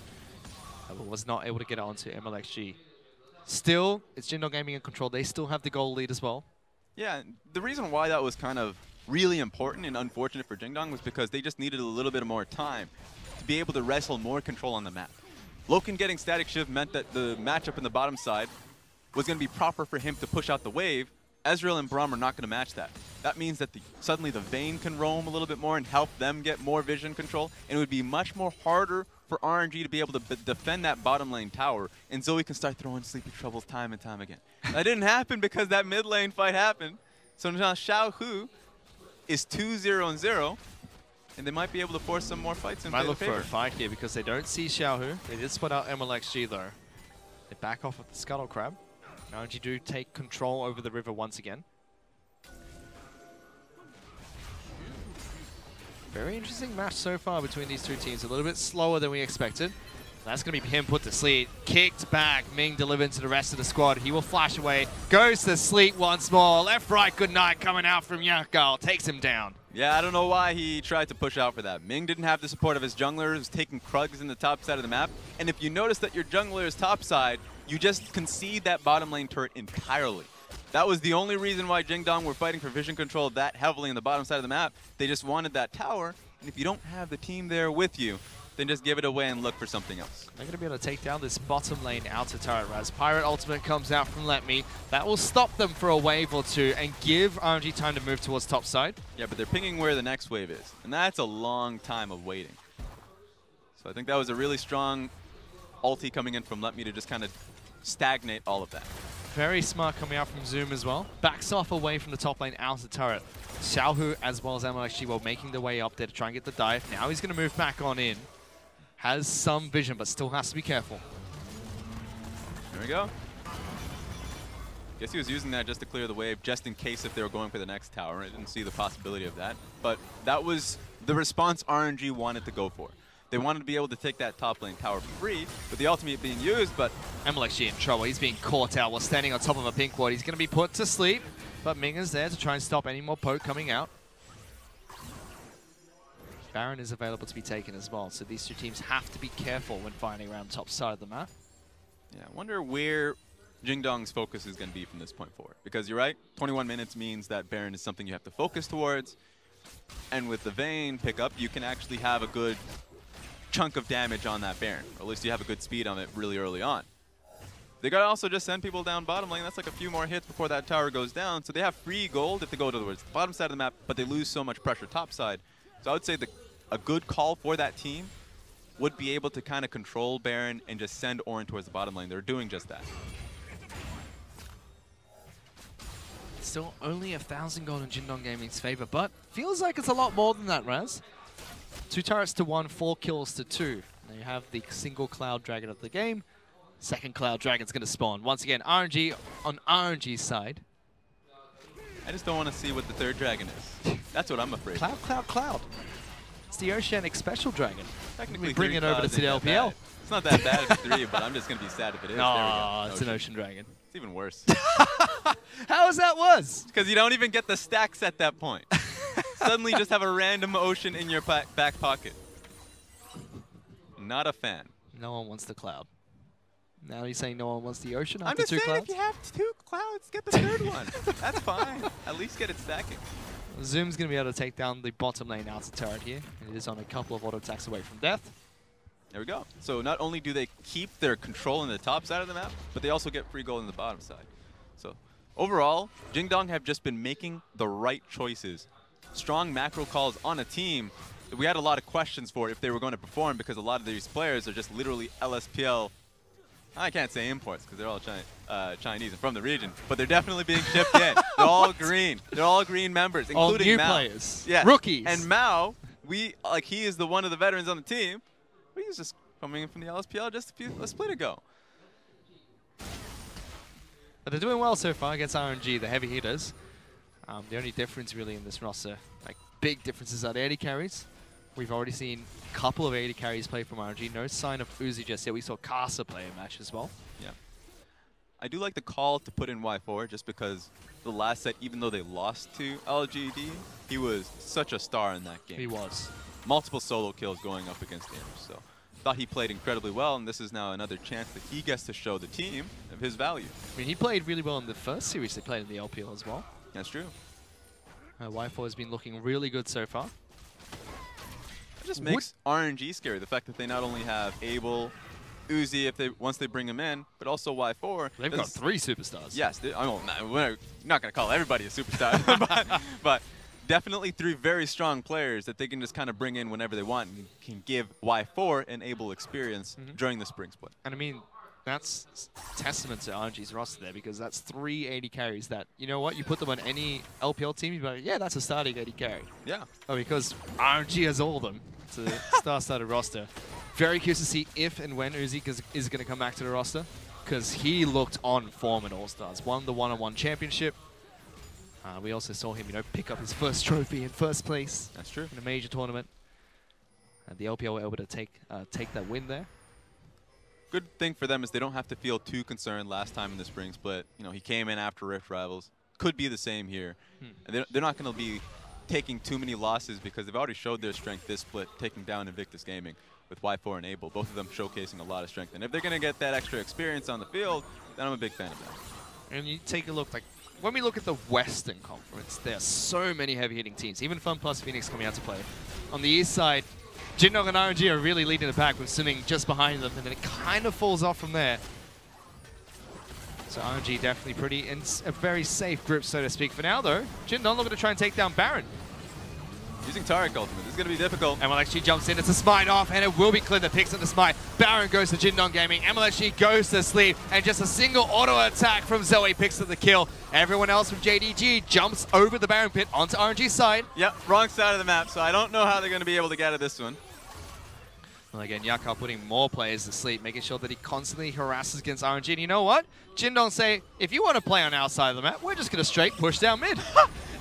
but was not able to get onto Mlxg. Still, it's Jingdong Gaming in control. They still have the goal lead as well. Yeah, the reason why that was kind of really important and unfortunate for Jingdong was because they just needed a little bit more time to be able to wrestle more control on the map. Loken getting Static Shiv meant that the matchup in the bottom side was going to be proper for him to push out the wave, Ezreal and Braum are not going to match that. That means that suddenly the Vayne can roam a little bit more and help them get more vision control, and it would be much more harder for RNG to be able to defend that bottom lane tower, and Zoe can start throwing sleepy troubles time and time again. That didn't happen because that mid lane fight happened. So now Xiaohu is 2-0-0, and they might be able to force some more fights in Might look favor. for a fight here because they don't see Xiaohu. They did split out Mlxg though. They back off with the Scuttle Crab. RNG do take control over the river once again. Very interesting match so far between these two teams. A little bit slower than we expected. That's going to be him put to sleep. Kicked back. Ming delivered to the rest of the squad. He will flash away. Goes to sleep once more. Left, right, good night coming out from YaGao. Takes him down. Yeah, I don't know why he tried to push out for that. Ming didn't have the support of his jungler, who's taking Krugs in the top side of the map. And if you notice that your jungler is top side, you just concede that bottom lane turret entirely. That was the only reason why Jingdong were fighting for vision control that heavily in the bottom side of the map. They just wanted that tower, and if you don't have the team there with you, then just give it away and look for something else. They're going to be able to take down this bottom lane outer turret. Ryze Pirate ultimate comes out from Letme. That will stop them for a wave or two and give RNG time to move towards top side. Yeah, but they're pinging where the next wave is, and that's a long time of waiting. So I think that was a really strong ulti coming in from Letme to just kind of stagnate all of that. Very smart coming out from Zoom as well. Backs off away from the top lane outer turret. Xiaohu as well as Mlxg were making their way up there to try and get the dive. Now he's going to move back on in. Has some vision, but still has to be careful. There we go. Guess he was using that just to clear the wave, just in case if they were going for the next tower. I didn't see the possibility of that. But that was the response RNG wanted to go for. They wanted to be able to take that top lane tower for free, with the ultimate being used, but Mlxg in trouble. He's being caught out while standing on top of a pink ward. He's going to be put to sleep, but Ming is there to try and stop any more poke coming out. Baron is available to be taken as well, so these two teams have to be careful when fighting around the top side of the map. yeah, I wonder where Jingdong's focus is going to be from this point forward. Because you're right, 21 minutes means that Baron is something you have to focus towards, and with the Vayne pickup, you can actually have a good chunk of damage on that Baron, or at least you have a good speed on it really early on. They gotta also just send people down bottom lane. That's like a few more hits before that tower goes down, so they have free gold if they go towards the bottom side of the map, but they lose so much pressure top side. So I would say a good call for that team would be able to kind of control Baron and just send Ornn towards the bottom lane. They're doing just that. Still only 1,000 gold in Jingdong Gaming's favor, but feels like it's a lot more than that, Raz. 2 turrets to 1, 4 kills to 2. Now you have the single Cloud Dragon of the game. Second Cloud Dragon's going to spawn. Once again, RNG on RNG's side. I just don't want to see what the third dragon is. That's what I'm afraid of. Cloud. It's the Oceanic Special Dragon. Technically, bring it over to the LPL. It's not that bad if it's 3, but I'm just going to be sad if it is. No, There we go. it's an Ocean Dragon. It's even worse. How is that worse? Because you don't even get the stacks at that point. Suddenly you just have a random ocean in your back pocket. Not a fan. No one wants the cloud. Now you're saying no one wants the ocean I'm after just 2 saying, clouds? if you have 2 clouds, get the third one. That's fine. At least get it stacking. Zoom's going to be able to take down the bottom lane outer turret here. It is on a couple of auto attacks away from death. There we go. So not only do they keep their control in the top side of the map, but they also get free gold in the bottom side. So overall, Jingdong have just been making the right choices. Strong macro calls on a team that we had a lot of questions for if they were going to perform, because a lot of these players are just literally LSPL. I can't say imports because they're all Chinese and from the region, but they're definitely being shipped in. They're all green. They're all green members, including all new Mao. players. Yeah. Rookies. And Mao, he is one of the veterans on the team. But he's just coming in from the LSPL just a split ago. But they're doing well so far against RNG, the heavy hitters. The only difference really in this roster, like big differences, are the AD carries. We've already seen a couple of AD carries play from RNG. No sign of Uzi just yet. We saw Casa play a match as well. Yeah. I do like the call to put in Y4 just because the last set, even though they lost to LGD, he was such a star in that game. He was. Multiple solo kills going up against him. So thought he played incredibly well, and this is now another chance that he gets to show the team of his value. I mean, he played really well in the first series they played in the LPL as well. That's true. Y4 has been looking really good so far. It just makes RNG scary, the fact that they not only have Abel, Uzi if they once they bring him in, but also Y4. They've got 3 superstars. Yes, we're not going to call everybody a superstar, but definitely 3 very strong players that they can just kind of bring in whenever they want and can give Y4 an able experience during the spring split. And I mean, that's testament to RNG's roster there, because that's 3 AD carries that, you know what, you put them on any LPL team, you'd be like, yeah, that's a starting AD carry. Yeah. Oh, because RNG has all of them. It's a star-studded roster. Very curious to see if and when Uzi is going to come back to the roster, because he looked on form at All-Stars. Won the one-on-one championship. We also saw him, pick up his first trophy in first place. That's true. In a major tournament. And the LPL were able to take that win there. Good thing for them is they don't have to feel too concerned last time in the spring split. He came in after Rift Rivals. Could be the same here. And they're not going to be taking too many losses because they've already showed their strength this split, taking down Invictus Gaming with Y4 and Able. Both of them showcasing a lot of strength. And if they're going to get that extra experience on the field, then I'm a big fan of that. And you take a look, when we look at the Western Conference, there are so many heavy-hitting teams. Even Fun Plus Phoenix coming out to play. On the east side, Jindong and RNG are really leading the pack with Swimming just behind them, and then it kind of falls off from there. So RNG definitely pretty in a very safe grip, so to speak. For now, though, Jindong looking to try and take down Baron. Using Taric ultimate. This is going to be difficult. Mlxg jumps in. It's a smite off, and it will be Clid that picks up the smite. Baron goes to Jindong Gaming. Mlxg goes to sleep, and just a single auto attack from Zoe picks up the kill. Everyone else from JDG jumps over the Baron pit onto RNG's side. Yep, wrong side of the map, so I don't know how they're going to be able to get out of this one. Well, again, YaGao putting more players to sleep, making sure that he constantly harasses against RNG. And you know what? Jindong say, if you want to play on our side of the map, we're just going to straight push down mid.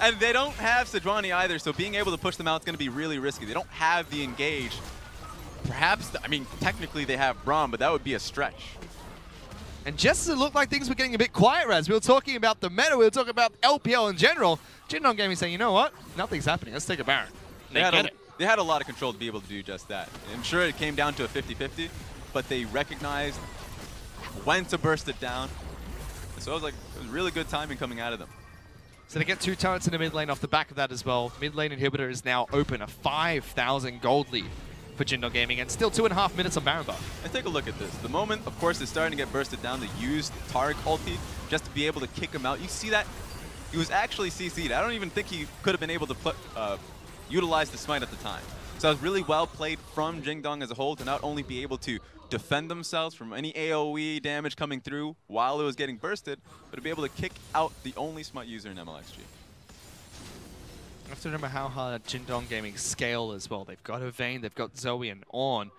And they don't have Sejuani either, so being able to push them out is going to be really risky. They don't have the engage. Perhaps, technically they have Braum, but that would be a stretch. And just as it looked like things were getting a bit quiet, Raz, we were talking about the meta, we were talking about LPL in general. Jindong Gaming saying, you know what? Nothing's happening. Let's take a Baron. They had a lot of control to be able to do just that. I'm sure it came down to a 50-50, but they recognized when to burst it down. So it was really good timing coming out of them. So they get 2 turrets in the mid lane off the back of that as well. Mid lane inhibitor is now open, a 5,000 gold lead for Jindong Gaming, and still 2.5 minutes on Baron buff. And take a look at this. The moment, of course, is starting to get bursted down. They used Taric ulti just to be able to kick him out. You see that? He was actually CC'd. I don't even think he could have been able to utilize the smite at the time. So it was really well played from Jindong as a whole to not only be able to defend themselves from any AoE damage coming through while it was getting bursted, but to be able to kick out the only smite user in Mlxg. You have to remember how hard Jindong Gaming scale as well. They've got a Vayne, they've got Zoe and Ornn.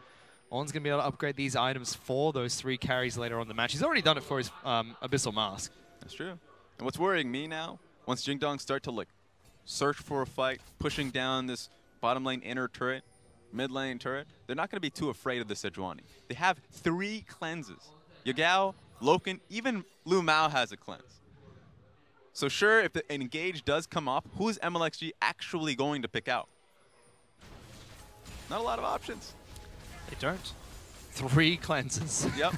Ornn's going to be able to upgrade these items for those 3 carries later on in the match. He's already done it for his Abyssal Mask. That's true. And what's worrying me now, once Jindong start to search for a fight, pushing down this bottom lane inner turret, mid lane turret, they're not going to be too afraid of the Sejuani. They have 3 cleanses. YaGao, Loken, even LvMao has a cleanse. So sure, if the engage does come up, who is Mlxg actually going to pick out? Not a lot of options. They don't. 3 cleanses. Yep.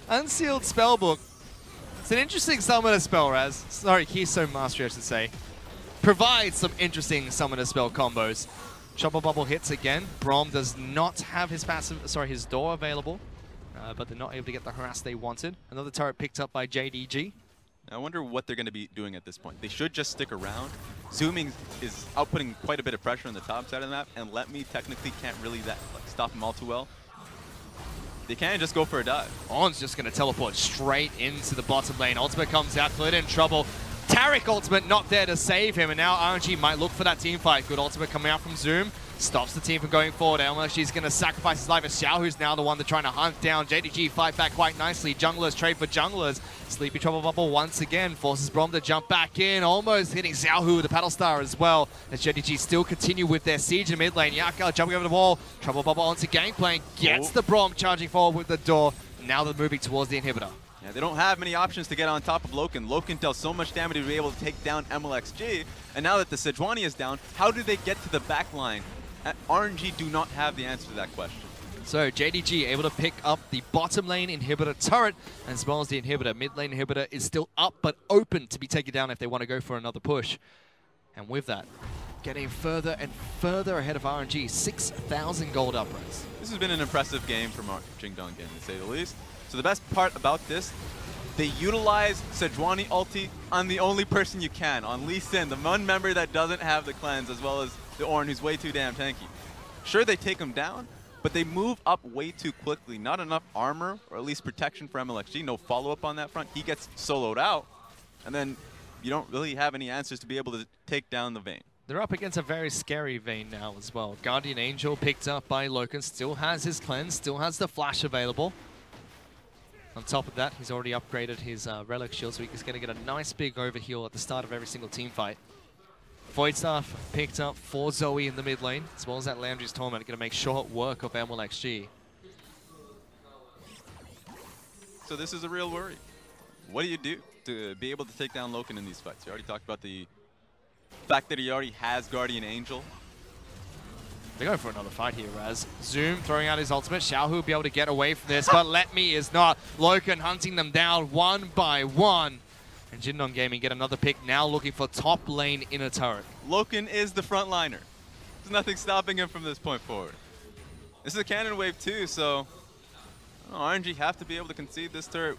Unsealed Spellbook. It's an interesting summoner spell, Raz. Sorry, Keystone Mastery, I should say. Provides some interesting summoner spell combos. Chopper Bubble hits again. Braum does not have his his door available, but they're not able to get the harass they wanted. Another turret picked up by JDG. I wonder what they're going to be doing at this point. They should just stick around. Zooming is outputting quite a bit of pressure on the top side of the map, and Letme technically can't really stop him all too well. They can't just go for a dive. Ornn's just going to teleport straight into the bottom lane. Ultimate comes out, Clid in trouble. Taric ultimate not there to save him, and now RNG might look for that team fight. Good ultimate coming out from Zoom. Stops the team from going forward. Mlxg is going to sacrifice his life as Xiaohu's now the one that's trying to hunt down. JDG fight back quite nicely. Junglers trade for junglers. Sleepy Trouble Bubble once again forces Braum to jump back in. Almost hitting Xiaohu with the Paddle Star as well. As JDG still continue with their siege in mid lane. YaGao jumping over the wall. Trouble Bubble onto Gangplank. Gets the Braum charging forward with the door. Now they're moving towards the inhibitor. Yeah, they don't have many options to get on top of Loken. Loken dealt so much damage to be able to take down Mlxg. And now that the Sejuani is down, how do they get to the back line? RNG do not have the answer to that question. So JDG able to pick up the bottom lane inhibitor turret, and as well as the inhibitor. Mid lane inhibitor is still up, but open to be taken down if they want to go for another push. And with that, getting further and further ahead of RNG. 6,000 gold up, Ryze. This has been an impressive game from Jingdong Gaming, to say the least. So the best part about this, they utilize Sejuani ulti on the only person you can, on Lee Sin, the one member that doesn't have the cleanse, as well as the Ornn, who's way too damn tanky. Sure, they take him down, but they move up way too quickly. Not enough armor, or at least protection for Mlxg. No follow-up on that front. He gets soloed out, and then you don't really have any answers to be able to take down the Vayne. They're up against a very scary Vayne now as well. Guardian Angel picked up by Loken, still has his cleanse, still has the flash available. On top of that, he's already upgraded his relic shield, so he's going to get a nice big overheal at the start of every single team fight. Void Staff picked up for Zoe in the mid lane, as well as that Landry's Torment, going to make short work of Mlxg. So this is a real worry. What do you do to be able to take down Loken in these fights? You already talked about the fact that he already has Guardian Angel. They're going for another fight here, Raz. Zoom throwing out his ultimate. Xiaohu will be able to get away from this, but Letme is not. Loken hunting them down one by one. And Jingdong Gaming get another pick, now looking for top lane in a turret. Loken is the frontliner. There's nothing stopping him from this point forward. This is a cannon wave too, so RNG have to be able to concede this turret.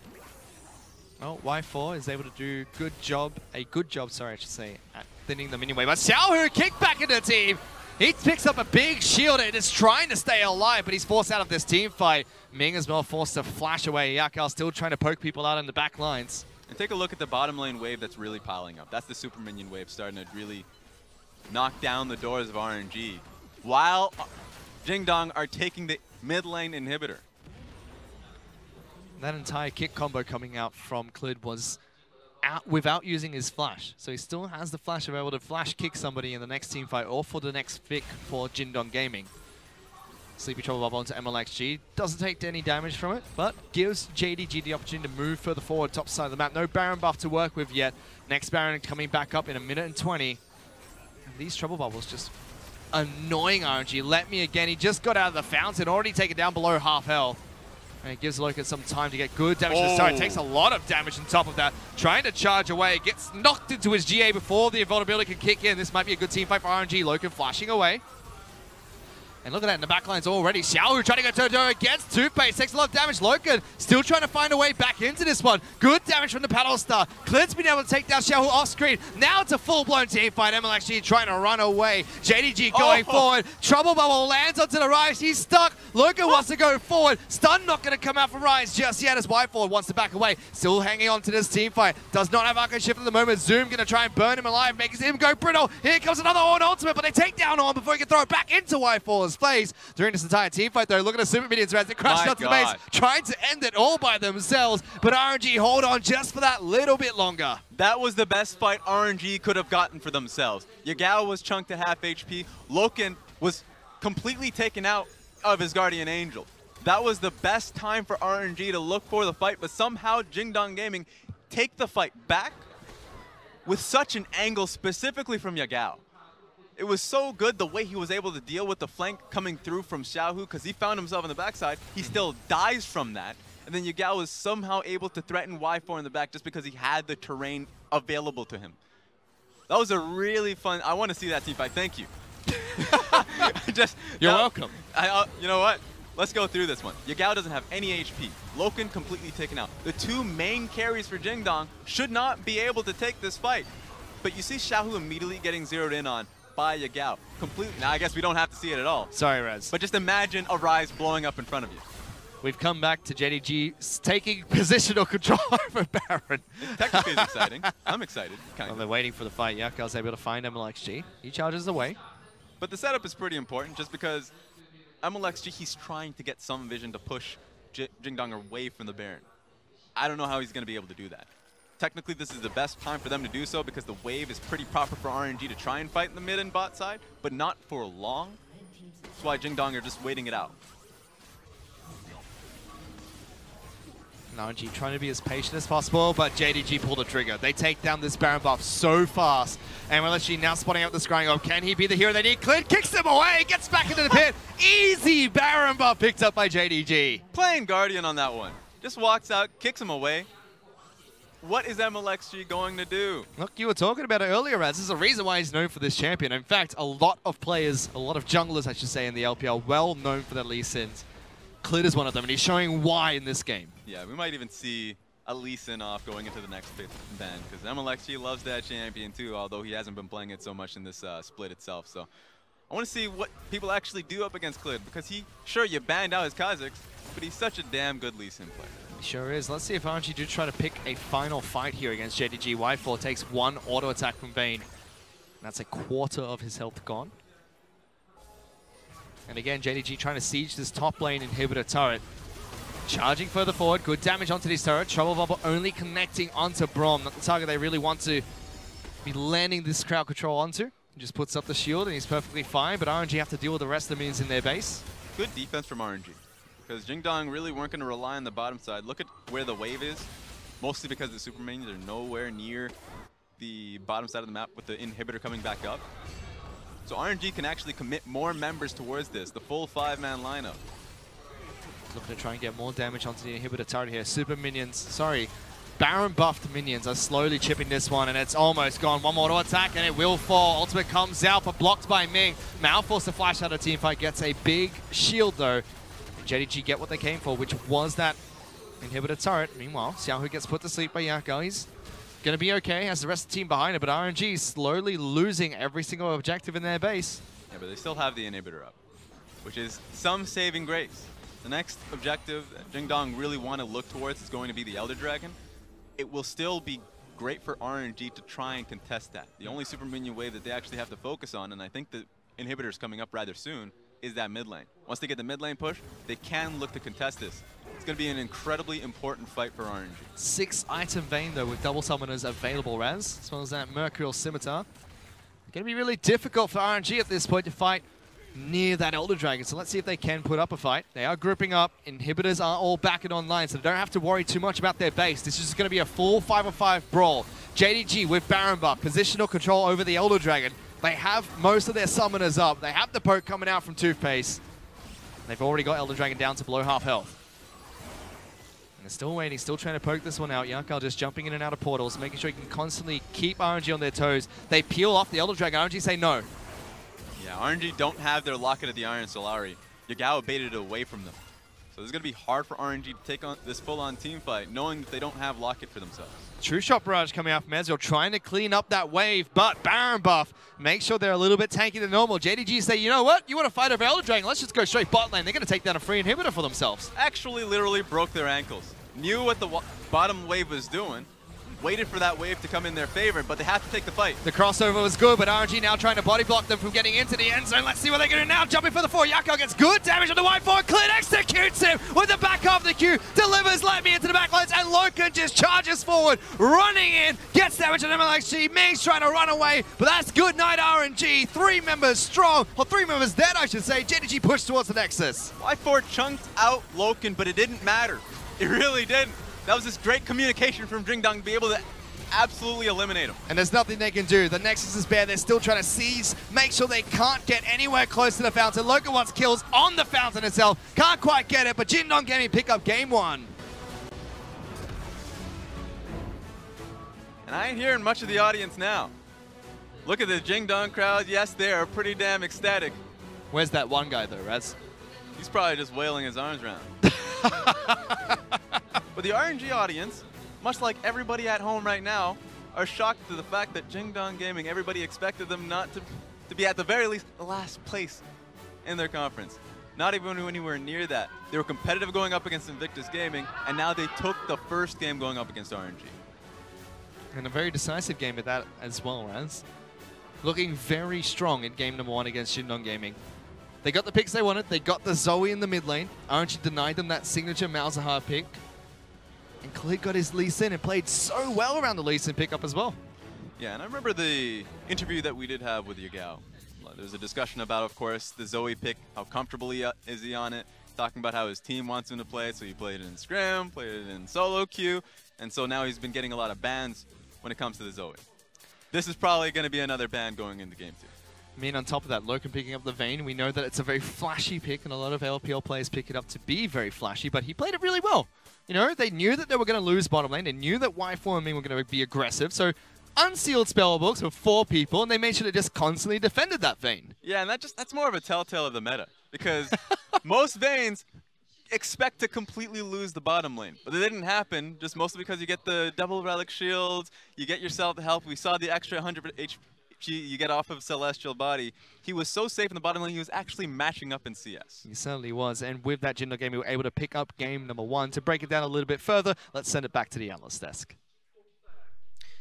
Well, Y4 is able to do a good job, sorry, I should say, at thinning them anyway. But Xiaohu kicked back into the team. He picks up a big shield and is trying to stay alive, but he's forced out of this team fight. Ming as well forced to flash away. YaGao still trying to poke people out in the back lines. And take a look at the bottom lane wave that's really piling up. That's the super minion wave starting to really knock down the doors of RNG, while Jingdong are taking the mid lane inhibitor. That entire kick combo coming out from Clid was out without using his flash. So he still has the flash available to flash kick somebody in the next team fight or for the next pick for Jingdong Gaming. Sleepy Trouble Bubble onto Mlxg. Doesn't take any damage from it, but gives JDG the opportunity to move further forward, top side of the map. No Baron buff to work with yet. Next Baron coming back up in 1 minute and 20. And these Trouble Bubbles just annoying RNG. Letme again, he just got out of the fountain, already taken down below half health. And it gives Loken some time to get good damage to the start. It takes a lot of damage on top of that. Trying to charge away. Gets knocked into his GA before the invulnerability can kick in. This might be a good team fight for RNG. Loken flashing away. And look at that in the backlines already. Xiaohu trying to go toe-to-toe against Toothpaste. Takes a lot of damage. Loken still trying to find a way back into this one. Good damage from the paddle star. Clid's been able to take down Xiaohu off screen. Now it's a full-blown team fight. Mlxg trying to run away. JDG going forward. Trouble Bubble lands onto the Ryze. He's stuck. Loken wants to go forward. Stun not going to come out from Ryze just yet as Y4 wants to back away. Still hanging on to this team fight. Does not have Arcane Shift at the moment. Zoom going to try and burn him alive. Makes him go brittle. Here comes another Ornn ultimate, but they take down Ornn before he can throw it back into Y4's face. During this entire team fight though, look at the super minions as they crash onto the base, trying to end it all by themselves, but RNG hold on just for that little bit longer. That was the best fight RNG could have gotten for themselves. YaGao was chunked to half HP. Loken was completely taken out of his Guardian Angel. That was the best time for RNG to look for the fight, but somehow Jingdong Gaming take the fight back with such an angle specifically from YaGao. It was so good the way he was able to deal with the flank coming through from Xiaohu because he found himself on the backside. He still dies from that. And then YaGao was somehow able to threaten Y4 in the back just because he had the terrain available to him. That was a really fun... I want to see that team fight. Thank you. You're welcome. You know what? Let's go through this one. YaGao doesn't have any HP. Loken completely taken out. The two main carries for Jingdong should not be able to take this fight. But you see Xiaohu immediately getting zeroed in on by YaGao. Completely. Now, I guess we don't have to see it at all. Sorry, Rez. But just imagine a Ryze blowing up in front of you. We've come back to JDG taking positional control over Baron. Technically, it's exciting. I'm excited. Well, they're waiting for the fight. YaGao's able to find Mlxg. He charges away. But the setup is pretty important just because Mlxg, he's trying to get some vision to push Jingdong away from the Baron. I don't know how he's going to be able to do that. Technically, this is the best time for them to do so because the wave is pretty proper for RNG to try and fight in the mid and bot side, but not for long. That's why Jingdong are just waiting it out. And RNG trying to be as patient as possible, but JDG pulled the trigger. They take down this Baron buff so fast. And Mlxg now spotting out the scrying of, can he be the hero they need? Clid kicks him away, gets back into the pit. Easy Baron buff picked up by JDG. Playing Guardian on that one. Just walks out, kicks him away. what is Mlxg going to do? Look, you were talking about it earlier, Raz. There's a reason why he's known for this champion. In fact, a lot of players, a lot of junglers, I should say, in the LPL, well known for their Lee Sins. Clid is one of them, and he's showing why in this game. Yeah, we might even see a Lee Sin off going into the next ban, because Mlxg loves that champion too, although he hasn't been playing it so much in this split itself. So I want to see what people actually do up against Clid, because sure, you banned out his Kazakhs, but he's such a damn good Lee Sin player. He sure is. Let's see if RNG do try to pick a final fight here against JDG. Y4 takes one auto attack from Vayne. That's a quarter of his health gone. And again, JDG trying to siege this top lane inhibitor turret. Charging further forward, good damage onto this turret. Trouble Bubble only connecting onto Braum, not the target they really want to be landing this crowd control onto. He just puts up the shield and he's perfectly fine, but RNG have to deal with the rest of the minions in their base. Good defense from RNG, because Jingdong really weren't going to rely on the bottom side. Look at where the wave is, mostly because the super minions are nowhere near the bottom side of the map with the inhibitor coming back up. So RNG can actually commit more members towards this, the full 5-man lineup. Looking to try and get more damage onto the inhibitor turret here. Super minions, sorry, Baron buffed minions are slowly chipping this one, and it's almost gone. One more auto attack, and it will fall. Ultimate comes out, but blocked by Ming. Mao forced to flash out of teamfight, gets a big shield though. And JDG get what they came for, which was that inhibitor turret. Meanwhile, Xiaohu gets put to sleep by YaGao. He's gonna be okay, has the rest of the team behind it, but RNG slowly losing every single objective in their base. Yeah, but they still have the inhibitor up, which is some saving grace. The next objective that Jingdong really want to look towards is going to be the Elder Dragon. It will still be great for RNG to try and contest that. The only super minion wave that they actually have to focus on, and I think the inhibitor is coming up rather soon, is that mid lane. Once they get the mid lane push, they can look to contest this. It's going to be an incredibly important fight for RNG. 6-item Vayne though with double summoners available, Raz, as well as that Mercurial Scimitar. Going to be really difficult for RNG at this point to fight near that Elder Dragon, so let's see if they can put up a fight. They are grouping up, inhibitors are all back and online, so they don't have to worry too much about their base. This is just going to be a full 5-on-5 brawl. JDG with Baron buff, positional control over the Elder Dragon. They have most of their summoners up. They have the poke coming out from Toothpaste. They've already got Elder Dragon down to below half health. And they're still waiting, still trying to poke this one out. YaGao just jumping in and out of portals, making sure he can constantly keep RNG on their toes. They peel off the Elder Dragon. RNG say no. Yeah, RNG don't have their Locket of the Iron Solari. YaGao baited it away from them. So it's going to be hard for RNG to take on this full-on team fight, knowing that they don't have Locket for themselves. True Shot Barrage coming out from Ezreal, trying to clean up that wave, but Baron buff, make sure they're a little bit tanky than normal. JDG say, you know what? You want to fight over Elder Dragon? Let's just go straight bot lane. They're going to take down a free inhibitor for themselves. Actually, literally broke their ankles. Knew what the bottom wave was doing. Waited for that wave to come in their favor, but they have to take the fight. The crossover was good, but RNG now trying to body block them from getting into the end zone. Let's see what they're going to do now. Jumping for the 4. YaGao gets good damage on the Y4. Clid executes him with the back half of the queue. Delivers Letme into the backlines, and Loken just charges forward, running in, gets damage on Mlxg. Ming's trying to run away, but that's good night RNG. 3 members strong, or 3 members dead, I should say. JDG pushed towards the Nexus. Y4 chunked out Loken, but it didn't matter. It really didn't. That was just great communication from Jingdong to be able to absolutely eliminate him. And there's nothing they can do. The Nexus is bare. They're still trying to seize, make sure they can't get anywhere close to the fountain. Loken wants kills on the fountain itself. Can't quite get it, but Jingdong Gaming pick up game 1. And I ain't hearing much of the audience now. Look at the Jingdong crowd. Yes, they are pretty damn ecstatic. Where's that one guy though, Raz? He's probably just wailing his arms around. But the RNG audience, much like everybody at home right now, are shocked to the fact that Jingdong Gaming, everybody expected them not to be at the very least the last place in their conference. Not even anywhere near that. They were competitive going up against Invictus Gaming, and now they took the first game going up against RNG. And a very decisive game at that as well, Raz. Looking very strong in game number 1 against Jingdong Gaming. They got the picks they wanted. They got the Zoe in the mid lane. RNG denied them that signature Malzahar pick. And Clid got his Lee Sin and played so well around the Lee Sin pickup as well. Yeah, and I remember the interview that we did have with YaGao. There was a discussion about, of course, the Zoe pick, how comfortable is he on it, talking about how his team wants him to play it, so he played it in Scrim, played it in solo queue, and so now he's been getting a lot of bans when it comes to the Zoe. This is probably going to be another ban going into game 2. I mean, on top of that, Loken picking up the Vayne, we know that it's a very flashy pick, and a lot of LPL players pick it up to be very flashy, but he played it really well. You know, they knew that they were going to lose bottom lane, they knew that Y4 and Ming were going to be aggressive, so unsealed spellbooks with 4 people, and they made sure they just constantly defended that Vayne. Yeah, and that's more of a telltale of the meta, because most Vaynes expect to completely lose the bottom lane, but it didn't happen, just mostly because you get the double relic shields, you get yourself the help. We saw the extra 100 HP you get off of Celestial Body. He was so safe in the bottom lane, he was actually matching up in CS. He certainly was, and with that Jindal game, we were able to pick up game number 1. To break it down a little bit further, let's send it back to the analyst desk.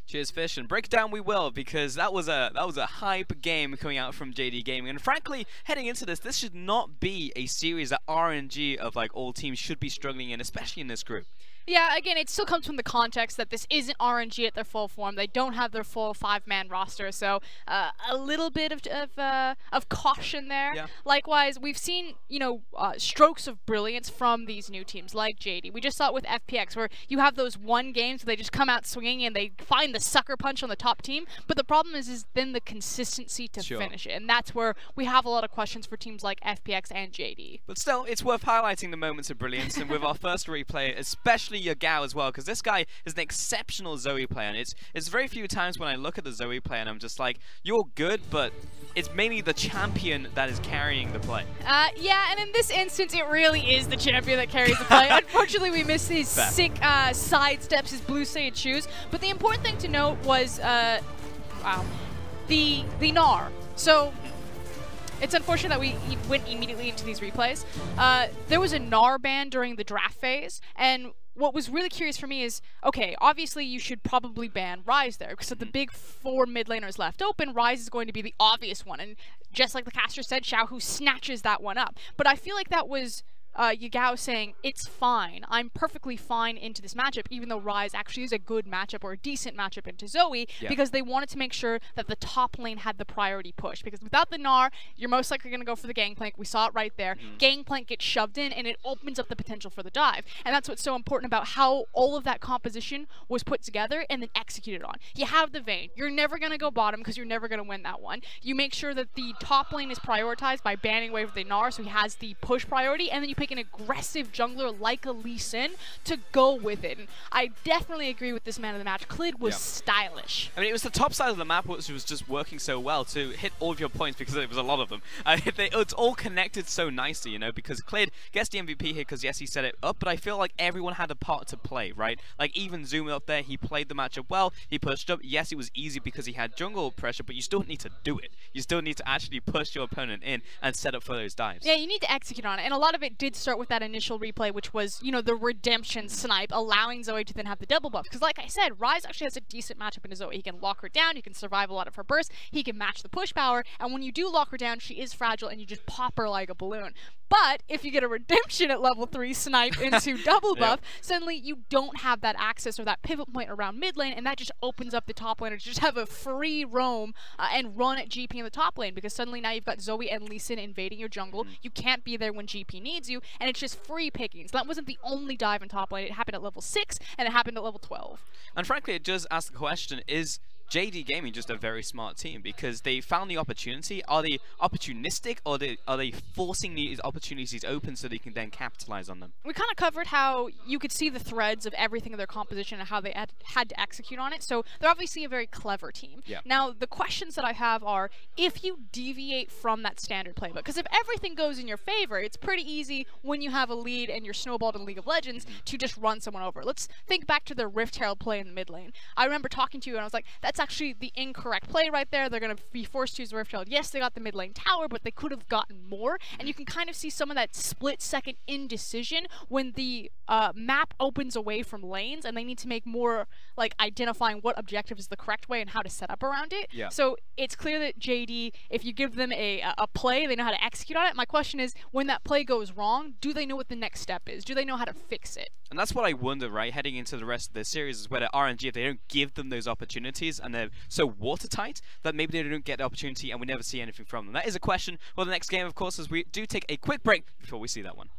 Cheers, Fish, and break it down we will, because that was a hype game coming out from JD Gaming, and frankly, heading into this should not be a series that RNG of like all teams should be struggling in, especially in this group. Yeah, again, it still comes from the context that this isn't RNG at their full form. They don't have their full 5-man roster, so a little bit of caution there. Yeah. Likewise, we've seen, you know, strokes of brilliance from these new teams like JD. We just saw it with FPX, where you have those one games where they just come out swinging and they find the sucker punch on the top team. But the problem is then the consistency to finish it, and that's where we have a lot of questions for teams like FPX and JD. But still, it's worth highlighting the moments of brilliance, and with our first replay, especially YaGao as well, because this guy is an exceptional Zoe player, and it's very few times when I look at the Zoe player and I'm just like, you're good, but it's mainly the champion that is carrying the play. Yeah, and in this instance, it really is the champion that carries the play. Unfortunately, we missed his sick side steps, his blue Sage shoes. But the important thing to note was, the Gnar. So it's unfortunate that we went immediately into these replays. There was a Gnar ban during the draft phase, and what was really curious for me is, okay, obviously you should probably ban Ryze there, because of the big 4 mid laners left open, Ryze is going to be the obvious one, and just like the caster said, Xiaohu snatches that one up. But I feel like that was YaGao saying, it's fine, I'm perfectly fine into this matchup, even though Ryze actually is a good matchup or a decent matchup into Zoe, because they wanted to make sure that the top lane had the priority push. Because without the Gnar, you're most likely going to go for the Gangplank. We saw it right there. Gangplank gets shoved in, and it opens up the potential for the dive. And that's what's so important about how all of that composition was put together and then executed on. You have the Vayne. You're never going to go bottom because you're never going to win that one. You make sure that the top lane is prioritized by banning away with the Gnar, so he has the push priority, and then you pick an aggressive jungler like a Lee Sin to go with it. And I definitely agree with this man of the match. Clid was stylish. I mean, it was the top side of the map which was just working so well to hit all of your points, because it was a lot of them. It's all connected so nicely, you know, because Clid gets the MVP here because, yes, he set it up, but I feel like everyone had a part to play, right? Like, even Zoom up there, he played the matchup well, he pushed up. Yes, it was easy because he had jungle pressure, but you still need to do it. You still need to actually push your opponent in and set up for those dives. Yeah, you need to execute on it, and a lot of it did start with that initial replay, which was, you know, the redemption snipe, allowing Zoe to then have the double buff. Because like I said, Ryze actually has a decent matchup into Zoe. He can lock her down, he can survive a lot of her bursts, he can match the push power, and when you do lock her down, she is fragile and you just pop her like a balloon. But if you get a redemption at level 3 snipe into double buff, suddenly you don't have that access or that pivot point around mid lane, and that just opens up the top laner to just have a free roam and run at GP in the top lane, because suddenly now you've got Zoe and Lee Sin invading your jungle. You can't be there when GP needs you, and it's just free pickings. That wasn't the only dive in top lane. It happened at level 6, and it happened at level 12. And frankly, it does ask the question, is JD Gaming just a very smart team, because they found the opportunity? Are they opportunistic, or are they forcing these opportunities open so they can then capitalize on them? We kind of covered how you could see the threads of everything in their composition and how they had to execute on it, so they're obviously a very clever team. Now, the questions that I have are, if you deviate from that standard playbook, because if everything goes in your favor, it's pretty easy when you have a lead and you're snowballed in League of Legends to just run someone over. Let's think back to the Rift Herald play in the mid lane. I remember talking to you and I was like, that's actually the incorrect play right there. They're going to be forced to use the Rift Herald. Yes, they got the mid lane tower, but they could have gotten more. And you can kind of see some of that split-second indecision when the map opens away from lanes and they need to make more, like, identifying what objective is the correct way and how to set up around it. So it's clear that JD, if you give them a play, they know how to execute on it. My question is, when that play goes wrong, do they know what the next step is? Do they know how to fix it? And that's what I wonder, right, heading into the rest of the series, is whether RNG, if they don't give them those opportunities and they're so watertight that maybe they don't get the opportunity and we never see anything from them. That is a question for the next game, of course, as we do take a quick break before we see that one.